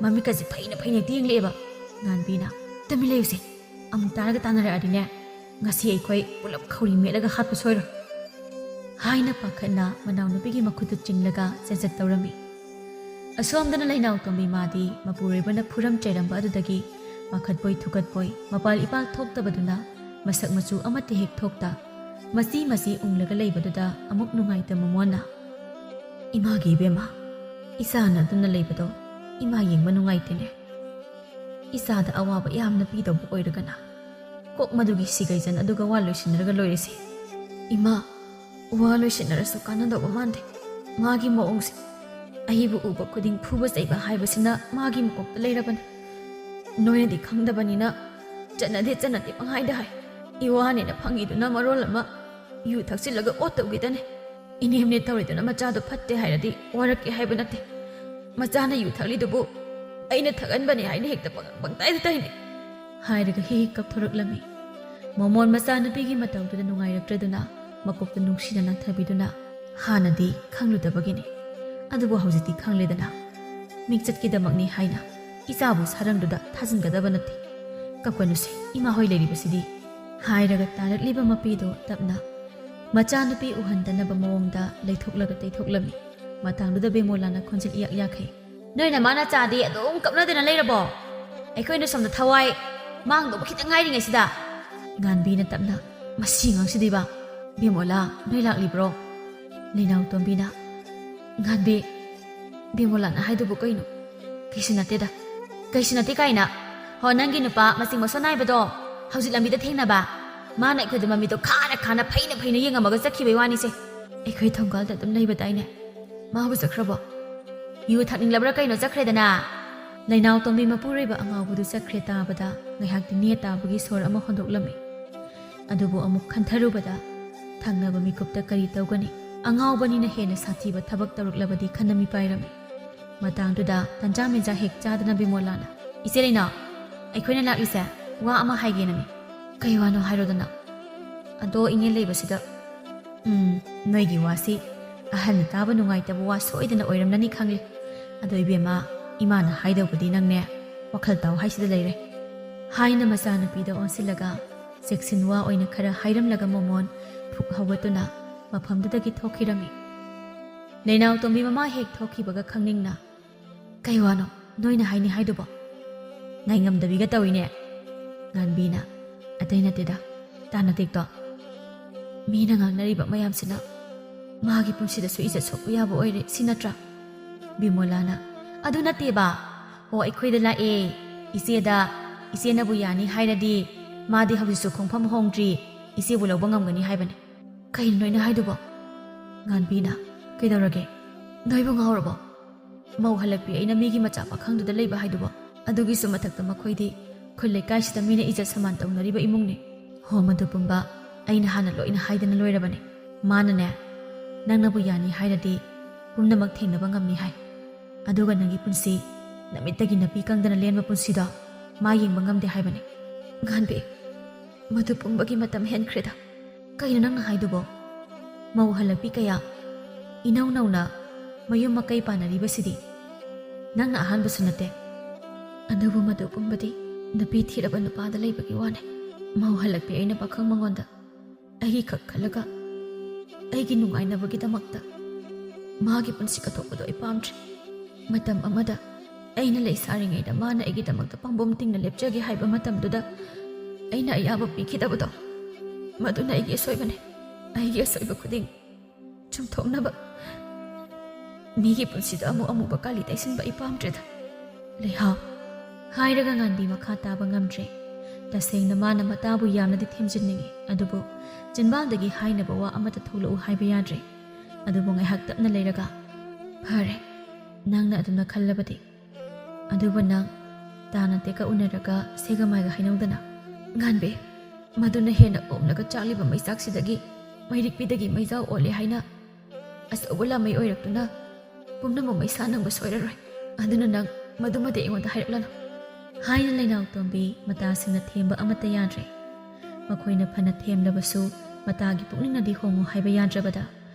ꯃꯃꯤꯠꯀꯁꯦ ꯐꯩꯅ ꯐꯩꯅ ꯍꯦꯛꯇ ꯌꯦꯡꯂꯛꯑꯦꯕ ꯉꯥꯟꯕꯤꯅ ꯇꯨꯃꯤꯟ ꯂꯩꯌꯨꯁꯦ ꯑꯃꯨꯛ ꯇꯥꯔꯒ ꯇꯥꯟꯅꯔꯛꯑꯗꯤꯅꯦ ꯉꯁꯤ ꯑꯩꯈꯣꯏ ꯄꯨꯂꯞ ꯈꯧꯔꯤ ꯃꯦꯠꯂꯒ ꯍꯥꯠꯄ ꯁꯣꯏꯔꯣꯏ ꯍꯥꯏꯅ ꯄꯥꯈꯠꯅ ꯃꯅꯥꯎꯅꯨꯄꯤꯒꯤ ꯃꯈꯨꯠꯇꯨ ꯆꯤꯡꯂꯒ ꯆꯦꯟꯆꯠ ꯇꯧꯔꯝꯃꯤ ꯑꯁꯣꯝꯗꯅ ꯂꯩꯅꯥꯎ ꯇꯣꯝꯕꯤ ꯃꯥꯗꯤ ꯃꯄꯨꯔꯣꯏꯕꯅ ꯐꯨꯔꯝ ꯆꯩꯔꯝꯕ ꯑꯗꯨꯗꯒꯤ ꯃꯈꯠꯄꯣꯏ ꯊꯨꯀꯠꯄꯣꯏ ꯃꯄꯥꯜ ꯏꯄꯥꯛ ꯊꯣꯛꯇꯕꯗꯨꯅ ꯃꯁꯛ ꯃꯆꯨ ꯑꯃꯠꯇ ꯍꯦꯛ ꯊꯣꯛꯇ ꯃꯆꯤ ꯃꯆꯤ ꯎꯡꯂꯒ ꯂꯩꯕꯗꯨꯗ ꯑꯃꯨꯛ ꯅꯨꯡꯉꯥꯏꯇ ꯃꯣꯃꯣꯟꯅ ꯏꯃꯥꯒꯤ ꯏꯕꯦꯝꯃ ꯏꯆꯥꯅ ꯑꯗꯨꯅ ꯂꯩꯕꯗꯣ ꯏꯃꯥ ꯌꯦꯡꯕ ꯅꯨꯡꯉꯥꯏꯇꯦꯅꯦ ꯏꯆꯥꯗ ꯑꯋꯥꯕ ꯌꯥꯝꯅ ꯄꯤꯗꯧꯕ ꯑꯣꯏꯔꯒꯅ ꯀꯣꯛ ꯃꯗꯨꯒꯤ ꯁꯤꯒꯩꯖꯟ ꯑꯗꯨꯒ ꯋꯥ ꯂꯣꯏꯁꯤꯟꯅꯔꯒ ꯂꯣꯏꯔꯁꯤ ꯏꯃꯥ ꯋꯥ ꯂꯣꯏꯁꯤꯟꯅꯔꯁꯨ ꯀꯥꯟꯅꯗꯧꯕ ꯃꯥꯟꯗꯦ ꯃꯥꯒꯤ ꯃꯑꯣꯡꯁꯦ ꯑꯩꯕꯨ ꯎꯕ ꯈꯨꯗꯤꯡ ꯐꯨꯕ ꯆꯩꯕ ꯍꯥꯏꯕꯁꯤꯅ ꯃꯥꯒꯤ ꯃꯀꯣꯛꯇ ꯂꯩꯔꯕꯅꯤ ꯅꯣꯏꯅꯗꯤ ꯈꯪꯗꯕꯅꯤꯅ ꯆꯠꯅꯗꯦ ꯄꯪꯍꯥꯏꯗ ꯍꯥꯏ ꯏꯋꯥꯅꯦꯅ ꯐꯪꯉꯤꯗꯨꯅ ꯃꯔꯣꯜ ꯑꯃ ꯌꯨ ꯊꯛꯆꯤꯜꯂꯒ ꯑꯣꯠꯇꯧꯒꯤꯗꯅꯦ 이네임네 ꯇꯧꯔꯤꯗꯨꯅ ꯃꯆꯥꯗꯣ ꯐꯠꯇꯦ ꯍꯥꯏꯔꯗꯤ ꯋꯥꯔꯛꯀꯦ ꯍꯥꯏꯕ ꯅꯠꯇꯦ ꯃꯆꯥꯅ ꯌꯨ ꯊꯛꯂꯤꯗꯨꯕꯨ ꯑꯩꯅ ꯊꯛꯍꯟꯕꯅꯦ ꯍꯥꯏꯅ ꯍꯦꯛꯇ ꯄꯪꯇꯥꯏꯗ ꯇꯥꯏꯅꯦ ꯍꯥꯏꯔꯒ ꯍꯦꯛ ꯍꯦꯛ ꯀꯞꯊꯣꯔꯛꯂꯝꯃꯤ ꯃꯣꯃꯣꯟ ꯃꯆꯥꯅꯨꯄꯤꯒꯤ ꯃꯇꯧꯗꯨꯗ ꯅꯨꯡꯉꯥꯏꯔꯛꯇ꯭ꯔꯗꯨꯅ ꯃꯀꯣꯛꯇ ꯅꯨꯡꯁꯤꯅ ꯅꯥꯟꯊꯕꯤꯗꯨꯅ ꯍꯥꯟꯅꯗꯤ ꯈꯪꯂꯨꯗꯕꯒꯤꯅꯤ ꯑꯗꯨꯕꯨ ꯍꯧꯖꯤꯛꯇꯤ ꯈꯪꯂꯦꯗꯅ ꯃꯤꯡꯆꯠꯀꯤꯗꯃꯛꯅꯤ ꯍꯥꯏꯅ ꯏꯆꯥꯕꯨ ꯁꯔꯪꯗꯨꯗ ꯊꯥꯖꯤꯟꯒꯗꯕ ꯅꯠꯇꯦ ꯀꯞꯀꯅꯨꯁꯦ ꯏꯃꯥ ꯍꯣꯏ ꯂꯩꯔꯤꯕꯁꯤꯗꯤ ꯍꯥꯏꯔꯒ ꯇꯥꯔꯛꯂꯤꯕ ꯃꯄꯤꯗꯣ ꯇꯞꯅ ꯃꯆꯥꯅꯨꯄꯤ ꯎꯍꯟꯗꯅꯕ ꯃꯑꯣꯡꯗ ꯂꯩꯊꯣꯛꯂꯒ ꯇꯩꯊꯣꯛꯂꯝꯃꯤ ꯃꯇꯥꯡꯗꯨꯗ ꯕꯦꯃꯣꯂꯥꯅ ꯈꯣꯟꯖꯦꯜ ꯏꯌꯥꯛ ꯌꯥꯛꯈꯩ ꯅꯣꯏꯅ ꯃꯥꯅ ꯆꯥꯗꯤ ꯑꯗꯨꯝ ꯀꯞꯅꯗꯅ ꯂꯩꯔꯕꯣ ꯑꯩꯈꯣꯏꯅ ꯁꯣꯝꯗ ꯊꯋꯥꯏ ꯃꯥꯡꯗꯧꯕ ꯈꯤꯇꯪ ꯉꯥꯏꯔꯤꯉꯩꯁꯤꯗ ꯉꯥꯟꯕꯤꯅ ꯇꯞꯅ ꯃꯁꯤ ꯉꯥꯡꯁꯤꯗꯤꯕ ꯕꯦꯃꯣꯂꯥ ꯅꯣꯏ ꯂꯥꯛꯂꯤꯕ꯭ꯔꯣ ꯂꯩꯅꯥꯎ ꯇꯣꯝꯕꯤꯅ ꯉꯥꯟꯕꯤ ꯕꯦꯃꯣꯂꯥꯅ ꯍꯥꯏꯗꯨꯕꯨ ꯀꯩꯅꯣ ꯀꯩꯁꯨ ꯅꯠꯇꯦ ꯀꯥꯏꯅ ꯍꯣ ꯅꯪꯒꯤ ꯅꯨꯄꯥ ꯃꯁꯤꯡ ꯃꯁꯣꯟ ꯅꯥꯏꯕꯗꯣ ꯍꯧꯖꯤꯛ ꯂꯝꯕꯤꯗ ꯊꯦꯡꯅꯕ ꯃꯥꯅ ꯑꯩꯈꯣꯏꯗ ꯃꯃꯤꯠꯇꯣ ꯈꯥꯅ ꯐꯩꯅ ꯌꯦꯡꯉꯝꯃꯒ ꯆꯠꯈꯤꯕꯩ ꯋꯥꯅꯤꯁꯦ ꯑꯩꯈꯣꯏ ꯊꯣꯡꯒꯥꯜꯗ ꯑꯗꯨꯝ ꯂꯩꯕꯗꯥꯏꯅꯦ ꯃꯥꯕꯨ ꯆꯠꯈ꯭ꯔꯕꯣ ꯌꯨ ꯊꯛꯅꯤꯡꯂꯕ꯭ꯔꯥ ꯀꯩꯅꯣ ꯆꯠꯈ꯭ꯔꯦꯗꯅ ꯂꯩꯅꯥꯎ ꯇꯣꯝꯕꯤ ꯃꯄꯨꯔꯣꯏꯕ ꯑꯉꯥꯎꯕꯗꯨ ꯆꯠꯈ꯭ꯔꯦ ꯇꯥꯕꯗ ꯉꯥꯏꯍꯥꯛꯇꯤ ꯅꯦꯠ ꯇꯥꯕꯒꯤ ꯁꯣꯔ ꯑꯃ ꯍꯣꯟꯗꯣꯛꯂꯝꯃꯤ ꯑꯗꯨꯕꯨ ꯑꯃꯨꯛ ꯈꯟꯊꯔꯨꯕꯗ ꯊꯪꯅꯕ ꯃꯤꯀꯨꯞꯇ ꯀꯔꯤ ꯇꯧꯒꯅꯤ ꯑꯉꯥꯎꯕꯅꯤꯅ ꯍꯦꯟꯅ ꯁꯥꯊꯤꯕ ꯊꯕꯛ ꯇꯧꯔꯛꯂꯕꯗꯤ ꯈꯟꯅ ꯃꯤꯄꯥꯏꯔꯝꯃꯤ ꯃꯇꯥꯡꯗꯨꯗ ꯇꯟꯖꯥ ꯃꯦꯟꯖꯥ ꯍꯦꯛ ꯆꯥꯗꯅ ꯕꯦꯃꯣꯂꯥꯅ ꯏꯆꯦ ꯂꯩꯅꯥꯎ ꯑꯩꯈꯣꯏꯅ ꯂꯥꯛꯂꯤꯁꯦ ꯋꯥ ꯑꯃ ꯍꯥꯏꯒꯦꯅꯅꯤ ꯀꯩ ꯋꯥꯅꯣ ꯍꯥꯏꯔꯣꯗꯅ ꯑꯗꯣ ꯏꯅꯦ ꯂꯩꯕꯁꯤꯗ ꯅꯣꯏꯒꯤ ꯋꯥꯁꯤ ꯑꯍꯜꯅ ꯇꯥꯕ ꯅꯨꯡꯉꯥꯏꯇꯕ ꯋꯥ ꯁꯣꯏꯗꯅ ꯑꯣꯏꯔꯝꯂꯅꯤ ꯈꯪꯂꯦ ꯑꯗꯣ ꯏꯕꯦꯝꯃ ꯏꯃꯥꯅ ꯍꯥꯏꯗꯧꯕꯗꯤ ꯅꯪꯅꯦ ꯋꯥꯈꯜ ꯇꯥꯎ ꯍꯥꯏꯁꯤꯗ ꯂꯩꯔꯦ ꯍꯥꯏꯅ ꯃꯆꯥꯅꯨꯄꯤꯗ ꯑꯣꯟꯁꯤꯜꯂꯒ ꯆꯦꯛꯁꯤꯟ ꯋꯥ ꯑꯣꯏꯅ ꯈꯔ ꯍꯥꯏꯔꯝꯂꯒ ꯃꯣꯃꯣꯟ ꯐꯨꯛ ꯍꯧꯒꯠꯇꯨꯅ ꯃꯐꯝꯗꯨꯗꯒꯤ ꯊꯣꯛꯈꯤꯔꯝꯃꯤ ꯂꯩꯅꯥꯎ ꯇꯣꯝꯕꯤ ꯃꯃꯥ ꯍꯦꯛ ꯊꯣꯛꯈꯤꯕꯒ ꯈꯪꯅꯤꯡꯅ ꯀꯩ ꯋꯥꯅꯣ ꯅꯣꯏꯅ ꯍꯥꯏꯗꯨꯕꯣ ꯉꯥꯏꯉꯝꯗꯕꯤꯒ ꯇꯧꯏꯅꯦ ꯉꯥꯟꯕꯤꯅ ꯑꯇꯩ ꯅꯠꯇꯦꯗ ꯇꯥꯟꯅꯗꯦꯛꯇꯣ ꯃꯤꯅ ꯉꯥꯡꯅꯔꯤꯕ ꯃꯌꯥꯝꯁꯤꯅ ꯃꯥꯒꯤ ꯄꯨꯟꯁꯤꯗꯁꯨ ꯏꯖꯠ ꯁꯣꯛꯄ ꯌꯥꯕ ꯑꯣꯏꯔꯦ ꯁꯤ ꯅꯠꯇ꯭ꯔꯥ ꯕꯤꯃꯣꯂꯥꯅ ꯑꯗꯨ ꯅꯠꯇꯦꯕ ꯍꯣ ꯑꯩꯈꯣꯏꯗ ꯂꯥꯛꯑꯦ ꯏꯆꯦꯅꯕꯨ ꯌꯥꯅꯤ ꯍꯥꯏꯔꯗꯤ ꯃꯥꯗꯤ ꯍꯧꯖꯤꯛꯁꯨ ꯈꯣꯡꯐꯝ ꯍꯣꯡꯗ꯭ꯔꯤ ꯏꯆꯦꯕꯨ ꯂꯧꯕ ꯉꯝꯒꯅꯤ ꯍꯥꯏꯕꯅꯤ ꯀꯩꯅꯣ ꯅꯣꯏꯅ ꯍꯥꯏꯗꯨꯕꯣ ꯉꯥꯟꯕꯤꯅ ꯀꯩꯗꯧꯔꯒꯦ ꯅꯣꯏꯕꯨ ꯉꯥꯎꯔꯕꯣ ꯃꯧ ꯍꯜꯂꯛꯄꯤ ꯑꯩꯅ ꯃꯤꯒꯤ ꯃꯆꯥ ꯄꯥꯈꯪꯗꯨꯗ ꯂꯩꯕ ꯍꯥꯏꯗꯨꯕꯣ ꯑꯗꯨꯒꯤꯁꯨ ꯃꯊꯛꯇ ꯃꯈꯣꯏꯗꯤ ꯈꯨꯜ ꯂꯩꯀꯥꯏꯁꯤꯗ ꯃꯤꯅ ꯏꯖꯠ ꯁꯃꯥꯟ ꯇꯧꯅꯔꯤꯕ ꯏꯃꯨꯡꯅꯤ ꯍꯣ ꯃꯗꯨ ꯄꯨꯝꯕ ꯑꯩꯅ ꯍꯥꯟꯅ ꯂꯣꯏꯅ ꯍꯥꯏꯗꯅ ꯂꯣꯏꯔꯕꯅꯤ ꯃꯥꯅꯅꯦ ꯅꯪꯅꯕꯨ ꯌꯥꯅꯤ ꯍꯥꯏꯔꯗꯤ ꯄꯨꯝꯅꯃꯛ ꯊꯦꯡꯅꯕ ꯉꯝꯅꯤ ꯍꯥꯏ ꯑꯗꯨꯒ ꯅꯪꯒꯤ ꯄꯨꯟꯁꯤ ꯅꯃꯤꯠꯇꯒꯤ ꯅꯄꯤ ꯀꯪꯗꯅ ꯂꯦꯟꯕ ꯄꯨꯟꯁꯤꯗꯣ ꯃꯥ ꯌꯦꯡꯕ ꯉꯝꯗꯦ ꯍꯥꯏꯕꯅꯤ ꯉꯥꯟꯕꯤ ꯃꯗꯨ ꯄꯨꯝꯕꯒꯤ ꯃꯇꯝ ꯍꯦꯟꯈ꯭ꯔꯦꯗ ꯀꯩꯅꯣ ꯅꯪꯅ ꯍꯥꯏꯗꯨꯕꯣ ꯃꯧ ꯍꯜꯂꯛꯄꯤ ꯀꯌꯥ ꯏꯅꯧ ꯅꯧꯅ ꯃꯌꯨꯝ ꯃꯀꯩ ꯄꯥꯟꯅꯔꯤꯕꯁꯤꯗꯤ ꯅꯪꯅ ꯑꯍꯥꯟꯕꯁꯨ ꯅꯠꯇꯦ ꯑꯗꯨꯕꯨ ꯃꯗꯨ ꯄꯨꯝꯕꯗꯤ ꯅꯨꯄꯤ ꯊꯤꯔꯕ ꯅꯨꯄꯥꯗ ꯂꯩꯕꯒꯤ ꯋꯥꯅꯤ ꯃꯧ ꯍꯜꯂꯛꯄꯤ ꯑꯩꯅ ꯄꯥꯈꯪ ꯃꯉꯣꯟꯗ ꯑꯩꯒꯤ ꯈꯛ ꯈꯜꯂꯒ ꯑꯩꯒꯤ ꯅꯨꯡꯉꯥꯏꯅꯕꯒꯤꯗꯃꯛꯇ ꯃꯥꯒꯤ ꯄꯨꯟꯁꯤ ꯀꯠꯊꯣꯛꯄꯗꯣ ꯑꯩ ꯄꯥꯝꯗ꯭ꯔꯦ ꯃꯇꯝ ꯑꯃꯗ ꯑꯩꯅ ꯂꯩꯁꯥꯔꯤꯉꯩꯗ ꯃꯥꯅ ꯑꯩꯒꯤꯗꯃꯛꯇ ꯄꯥꯡꯕꯣꯝ ꯇꯤꯡꯅ ꯂꯦꯞꯆꯒꯦ ꯍꯥꯏꯕ ꯃꯇꯝꯗꯨꯗ ꯑꯩꯅ ꯑꯌꯥꯕ ꯄꯤꯈꯤꯗꯕꯗꯣ ꯃꯗꯨꯅ ꯑꯩꯒꯤ ꯑꯁꯣꯏꯕꯅꯤ ꯑꯩꯒꯤ ꯑꯁꯣꯏꯕ ꯈꯨꯗꯤꯡ ꯆꯨꯝꯊꯣꯛꯅꯕ ꯃꯤꯒꯤ ꯄꯨꯟꯁꯤꯗ ꯑꯃꯨꯛ ꯀꯥꯂꯤ ꯇꯩꯁꯤꯟꯕ ꯑꯩ ꯄꯥꯝꯗ꯭ꯔꯦꯗ ꯂꯩꯍꯥꯎ ꯍꯥꯏꯔꯒ ꯉꯥꯟꯕꯤ ꯃꯈꯥ ꯇꯥꯕ ꯉꯝꯗ꯭ꯔꯦ Tasengna mana matabu yamnadi themjinningi adubu jinbangdagi hainaba wa amata tholou haiba yadre adubu ngaihak tapna leiraga phare nangna aduna khallabadi adubu nang tana teka unaraga segamaiga hainaudana nganbe maduna hena omlaga chaliba maisak-sidagi mairikpidagi maijau ole haina asawala mai oiraktuna pumnamo maisa nangba soiraroi aduna nang madumade ingonda hairaklanu haina lainaw tombi matasingna themba amata yadre makoina phana themlabasu matagi pukningnadi hongo haiba yadrabada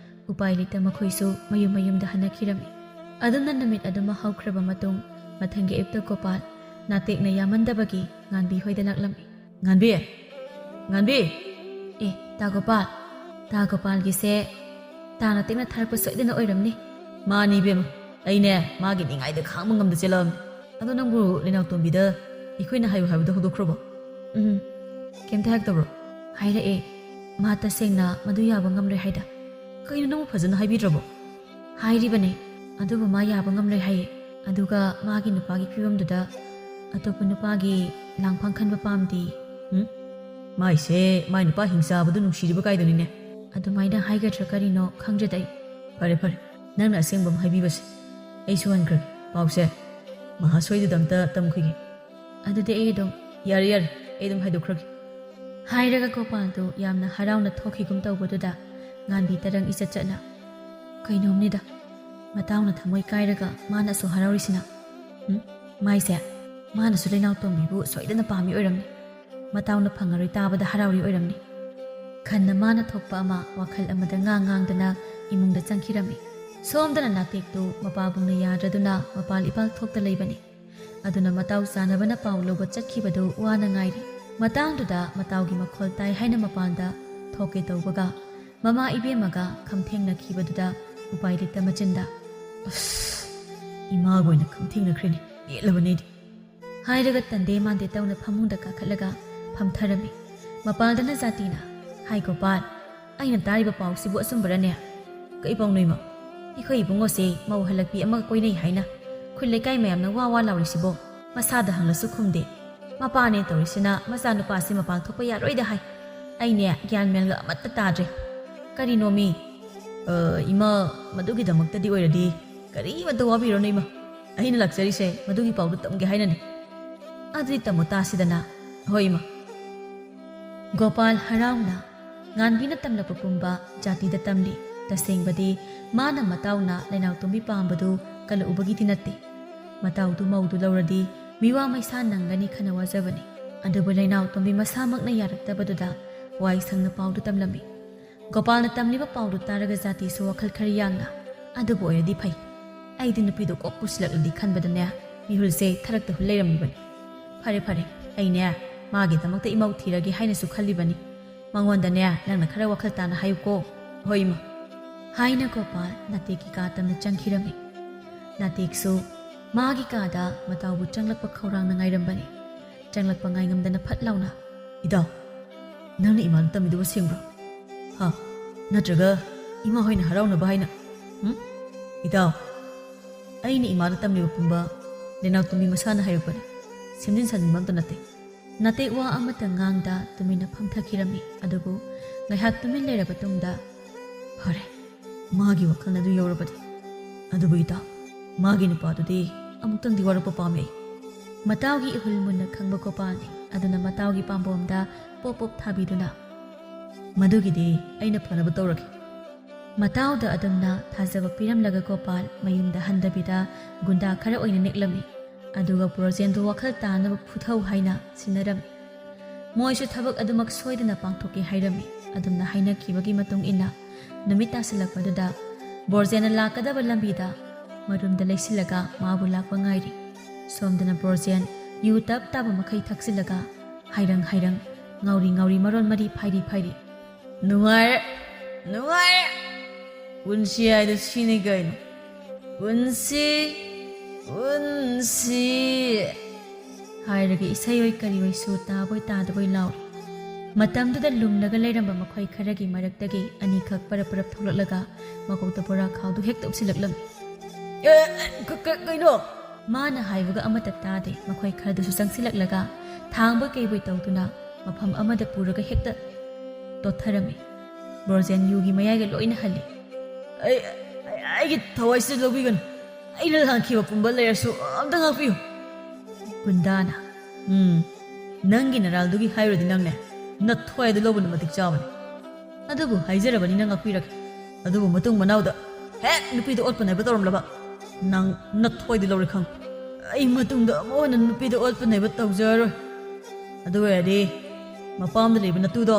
upai lita makoisu mayum-mayumda hanakhirami aduna namit aduma haukraba matung mathangi epta Gopal natekna yamandabagi nganbi hoida laklami nganbi ta Gopal gise tana tekna tharpa soidana oiramni mani bem aine magi ningaida khangma ngamda chelam ado nangbu lenaw tombida ikoina hayu habda hodokrobo kemta hak tabro haira ma tasengna madu yaba ngamre haida kaino nang phajana haibidrabo hairibane aduba ma yaba ngamre haye aduga magi nupagi phibamduda atopa nupagi langphang khanba pamdi maise mai nupa hingsa badu nungsiriba kaidonine adumaina haigatra karino khangjadai fare nangna asengbam haibibase aisu hankra pause mahasoidamta tamkhigi adude edom yar edom haidokhragi hairaga Gopaldu yamna harauna thokhigum tawbaduda nganbi tarang isachana kainomnida matawna thamoi kairaga mana so haraurisina maise mana su lenaw tombibu soidana pami oiramni matawna phangaroi tabada harauri oiramni khanna mana thokpa ama wakhal amada ngangdana imungda changkhirami somdana natektu mapabungna yadraduna mapal ipal thokta leibani aduna mataw sanabana pawloba chakhibadu wana ngairi matangduda matawgi makhol tai haina mapanda thoke tawbaga mama ibemaga khamthengna khibaduda upai lita machinda ima goina khamthengna khrini yelabani hairaga tande mande tawna phamungda ka khalaga phamtharami mapaldana jatina hai Gopal aina tariba pawsibu asumbarane kai pawnoima ikhoi bungo se mau halakpi ama koinai haina khulai kai mayamna wa laurisibo masada hanglasu khumde mapane torisina masa nupa se mapang thokpa yaroida hai aine gyan melga amatta tadre karino mi ima madugi damakta di oiradi kari mata wabiro neima aina laksari se madugi pawdu tamge haina ne adri tamuta sidana hoima Gopal harauna nganbina tamlapa pumba jati da tamli tasengbadi mana matawna lenaw tombi pambadu kala ubagi tinate matawdu maudu lauradi miwa maisa nangani khana wajabani adubu lenaw tombi masamakna yaraktabaduda wai sangna pawdu tamlami Gopalna tamliba pawdu taraga jati so wakhal khari yangna adubu oyadi phai aidi nupidu kok pusilakladi khanbadane mihulse tharakta huleiramibani fare aine magi damakta imau thiragi haina su khallibani mangwandane nangna khara wakhal tana hayuko hoima haina Gopal nateki ka tamna changkhirami nateksu magi kada matawbu changlakpa khawrang na ngairambani changlakpa ngaingamdana phatlauna idaw nangna iman tamidu sengbro ha natraga ima hoina harauna bahaina idaw aini iman tamliba pumba lenaw tumi masana hayupani simjin sanbamta nate wa amata ngangda tumina phamthakirami adubu ngaihak tumin leraba tungda hore magi wakalna du yorabadi adubu ita magi nupadudi amuktang diwarapa pame matawgi ihul munna khangba Gopalni aduna matawgi pambomda pop thabiduna madugidi aina phanaba tawraki matawda adumna thajaba piramlaga Gopal mayumda handabida gunda khara oina neklami aduga Borjendu wakhal tanaba phuthau haina sinarami moisu thabak adumak soidana pangthoke hairami adumna haina kibagi matung inna numita silakpaduda Borjena lakadaba lambida marumda leisilaga mabu lakpa ngairi somdana Borjen yu tap taba makhai thaksilaga hairang ngauri maron mari phairi nuai unsi aida sini gain unsi hairaga isayoi karioi su taboi tadaboi lauri matamduda lumlaga leiramba makhoi kharagi maraktagi anikhak parap tholaklaga makokta pora khawdu hekta upsilaklami kaino ꯃꯥꯅ ꯍꯥꯏꯕꯒ ꯑꯃꯠꯇ ꯇꯥꯗꯦ ꯃꯈꯣꯏ ꯈꯔꯗꯨꯁꯨ ꯆꯪꯁꯤꯜꯂꯛꯂꯒ ꯊꯥꯡꯕ ꯀꯩꯕꯣꯏ ꯇꯧꯗꯨꯅ ꯃꯐꯝ ꯑꯃꯗ ꯄꯨꯔꯒ ꯍꯦꯛꯇ ꯇꯣꯠꯊꯔꯝꯃꯤ꯫ ꯕ꯭ꯔꯣꯖꯦꯟ ꯌꯨꯒꯤ ꯃꯌꯥꯏꯒ ꯂꯣꯏꯅ ꯍꯜꯂꯤ꯫ ꯑꯩꯒꯤ ꯊꯋꯥꯏꯁꯤ ꯂꯧꯕꯤꯒꯅꯨ, ꯑꯩꯅ ꯂꯥꯟꯈꯤꯕ ꯄꯨꯝꯕ ꯂꯩꯔꯁꯨ ꯑꯝꯇ ꯉꯥꯛꯄꯤꯌꯨ꯫ ꯒꯨꯟꯗꯥꯅ ꯅꯪꯒꯤ ꯅꯔꯥꯜꯗꯨꯒꯤ ꯍꯥꯏꯔꯨꯔꯗꯤ ꯅꯪꯅꯦ ꯅꯊ꯭ꯋꯥꯏꯗ ꯂꯧꯕꯅ ꯃꯇꯤꯛ ꯆꯥꯕꯅꯤ꯫ ꯑꯗꯨꯕꯨ ꯍꯥꯏꯖꯔꯕꯅꯤꯅ ꯉꯥꯛꯄꯤꯔꯒꯦ꯫ ꯑꯗꯨꯕꯨ ꯃꯇꯨꯡ ꯃꯅꯥꯎꯗ ꯍꯦꯛ ꯅꯨꯄꯤꯗ ꯑꯣꯠꯄ ꯅꯩꯕ ꯇꯧꯔꯝꯂꯕ ꯅꯪ ꯅꯊ꯭ꯋꯥꯏꯗ ꯂꯧꯔꯦ ꯈꯪ꯫ ꯑꯩ ꯃꯇꯨꯡꯗ ꯑꯃꯨꯛ ꯍꯟꯅ ꯅꯨꯄꯤꯗ ꯑꯣꯠꯄ ꯅꯩꯕ ꯇꯧꯖꯔꯔꯣꯏ꯫ ꯑꯗꯨ ꯑꯣꯏꯔꯗꯤ ꯃꯄꯥꯝꯗ ꯂꯩꯕ ꯅꯇꯨꯗꯣ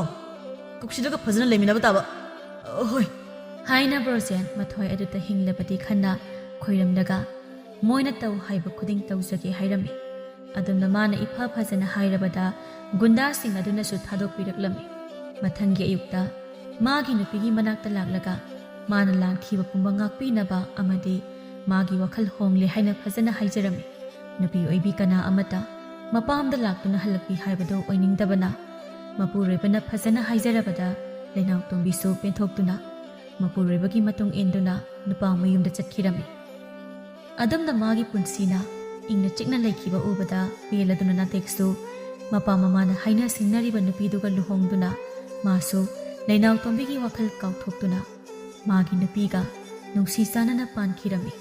ꯀꯧꯁꯤꯜꯂꯒ ꯐꯖꯅ ꯂꯩꯃꯤꯟꯅꯕ ꯇꯥꯕ꯫ ꯍꯣꯏ ꯍꯥꯏꯅ ꯕ꯭ꯔꯣꯖꯦꯟ ꯃꯊ꯭ꯋꯥꯏ ꯑꯗꯨꯗ ꯍꯤꯡꯂꯕꯗꯤ ꯈꯟꯅ ꯈꯣꯏꯔꯝꯂꯒ ꯃꯣꯏꯅ ꯇꯧ ꯍꯥꯏꯕ ꯈꯨꯗꯤꯡ ꯇꯧꯖꯒꯦ ꯍꯥꯏꯔꯝꯃꯤ꯫ ꯑꯗꯨꯝꯅ ꯃꯥꯅ ꯏꯐ ꯐꯖꯅ ꯍꯥꯏꯔꯕꯗ ꯒꯨꯟꯗꯥꯁꯤꯡ ꯑꯗꯨꯅꯁꯨ ꯊꯥꯗꯣꯛꯄꯤꯔꯛꯂꯝꯃꯤ꯫ ꯃꯊꯪꯒꯤ ꯑꯌꯨꯛꯇ ꯃꯥꯒꯤ ꯅꯨꯄꯤꯒꯤ ꯃꯅꯥꯛꯇ ꯂꯥꯛꯂꯒ ꯃꯥꯅ ꯂꯥꯟꯈꯤꯕ ꯄꯨꯝꯕ ꯉꯥꯛꯄꯤꯅꯕ ꯑꯃꯗꯤ ꯃꯥꯒꯤ ꯋꯥꯈꯜ ꯍꯣꯡꯂꯦ ꯍꯥꯏꯅ ꯐꯖꯅ ꯍꯥꯏꯖꯔꯝꯃꯤ꯫ ꯅꯨꯄꯤ ꯑꯣꯏꯕꯤ ꯀꯅꯥ ꯑꯃꯠꯇ ꯃꯄꯥꯝꯗ ꯂꯥꯛꯇꯨꯅ ꯍꯜꯂꯛꯄꯤ ꯍꯥꯏꯕꯗꯨ ꯑꯣꯏꯅꯤꯡꯗꯕꯅ ꯃꯄꯨꯔꯣꯏꯕꯅ ꯐꯖꯅ ꯍꯥꯏꯖꯔꯕꯗ ꯂꯩꯅꯥꯎꯇꯣꯝꯕꯤꯁꯨ ꯄꯦꯟꯊꯣꯛꯇꯨꯅ ꯃꯄꯨꯔꯣꯏꯕꯒꯤ ꯃꯇꯨꯡ ꯏꯟꯗꯨꯅ ꯅꯨꯄꯥ ꯃꯌꯨꯝꯗ ꯆꯠꯈꯤꯔꯝꯃꯤ꯫ ꯑꯗꯨꯝꯅ ꯃꯥꯒꯤ ꯄꯨꯟꯁꯤꯅ ꯏꯪꯅ ꯆꯤꯛꯅ ꯂꯩꯈꯤꯕ ꯎꯕꯗ ꯄꯦꯜꯂꯗꯨꯅ ꯅꯥꯇꯦꯛꯁꯨ ꯃꯄꯥ ꯃꯃꯥꯅ ꯍꯥꯏꯅ ꯁꯤꯡꯅꯔꯤꯕ ꯅꯨꯄꯤꯗꯨꯒ ꯂꯨꯍꯣꯡꯗꯨꯅ ꯃꯥꯁꯨ ꯂꯩꯅꯥꯎꯇꯣꯝꯕꯤꯒꯤ ꯋꯥꯈꯜ ꯀꯥꯎꯊꯣꯛꯇꯨꯅ ꯃꯥꯒꯤ ꯅꯨꯄꯤꯒ ꯅꯨꯡꯁꯤ ꯆꯥꯟꯅꯅ ꯄꯥꯟꯈꯤꯔꯝꯃꯤ꯫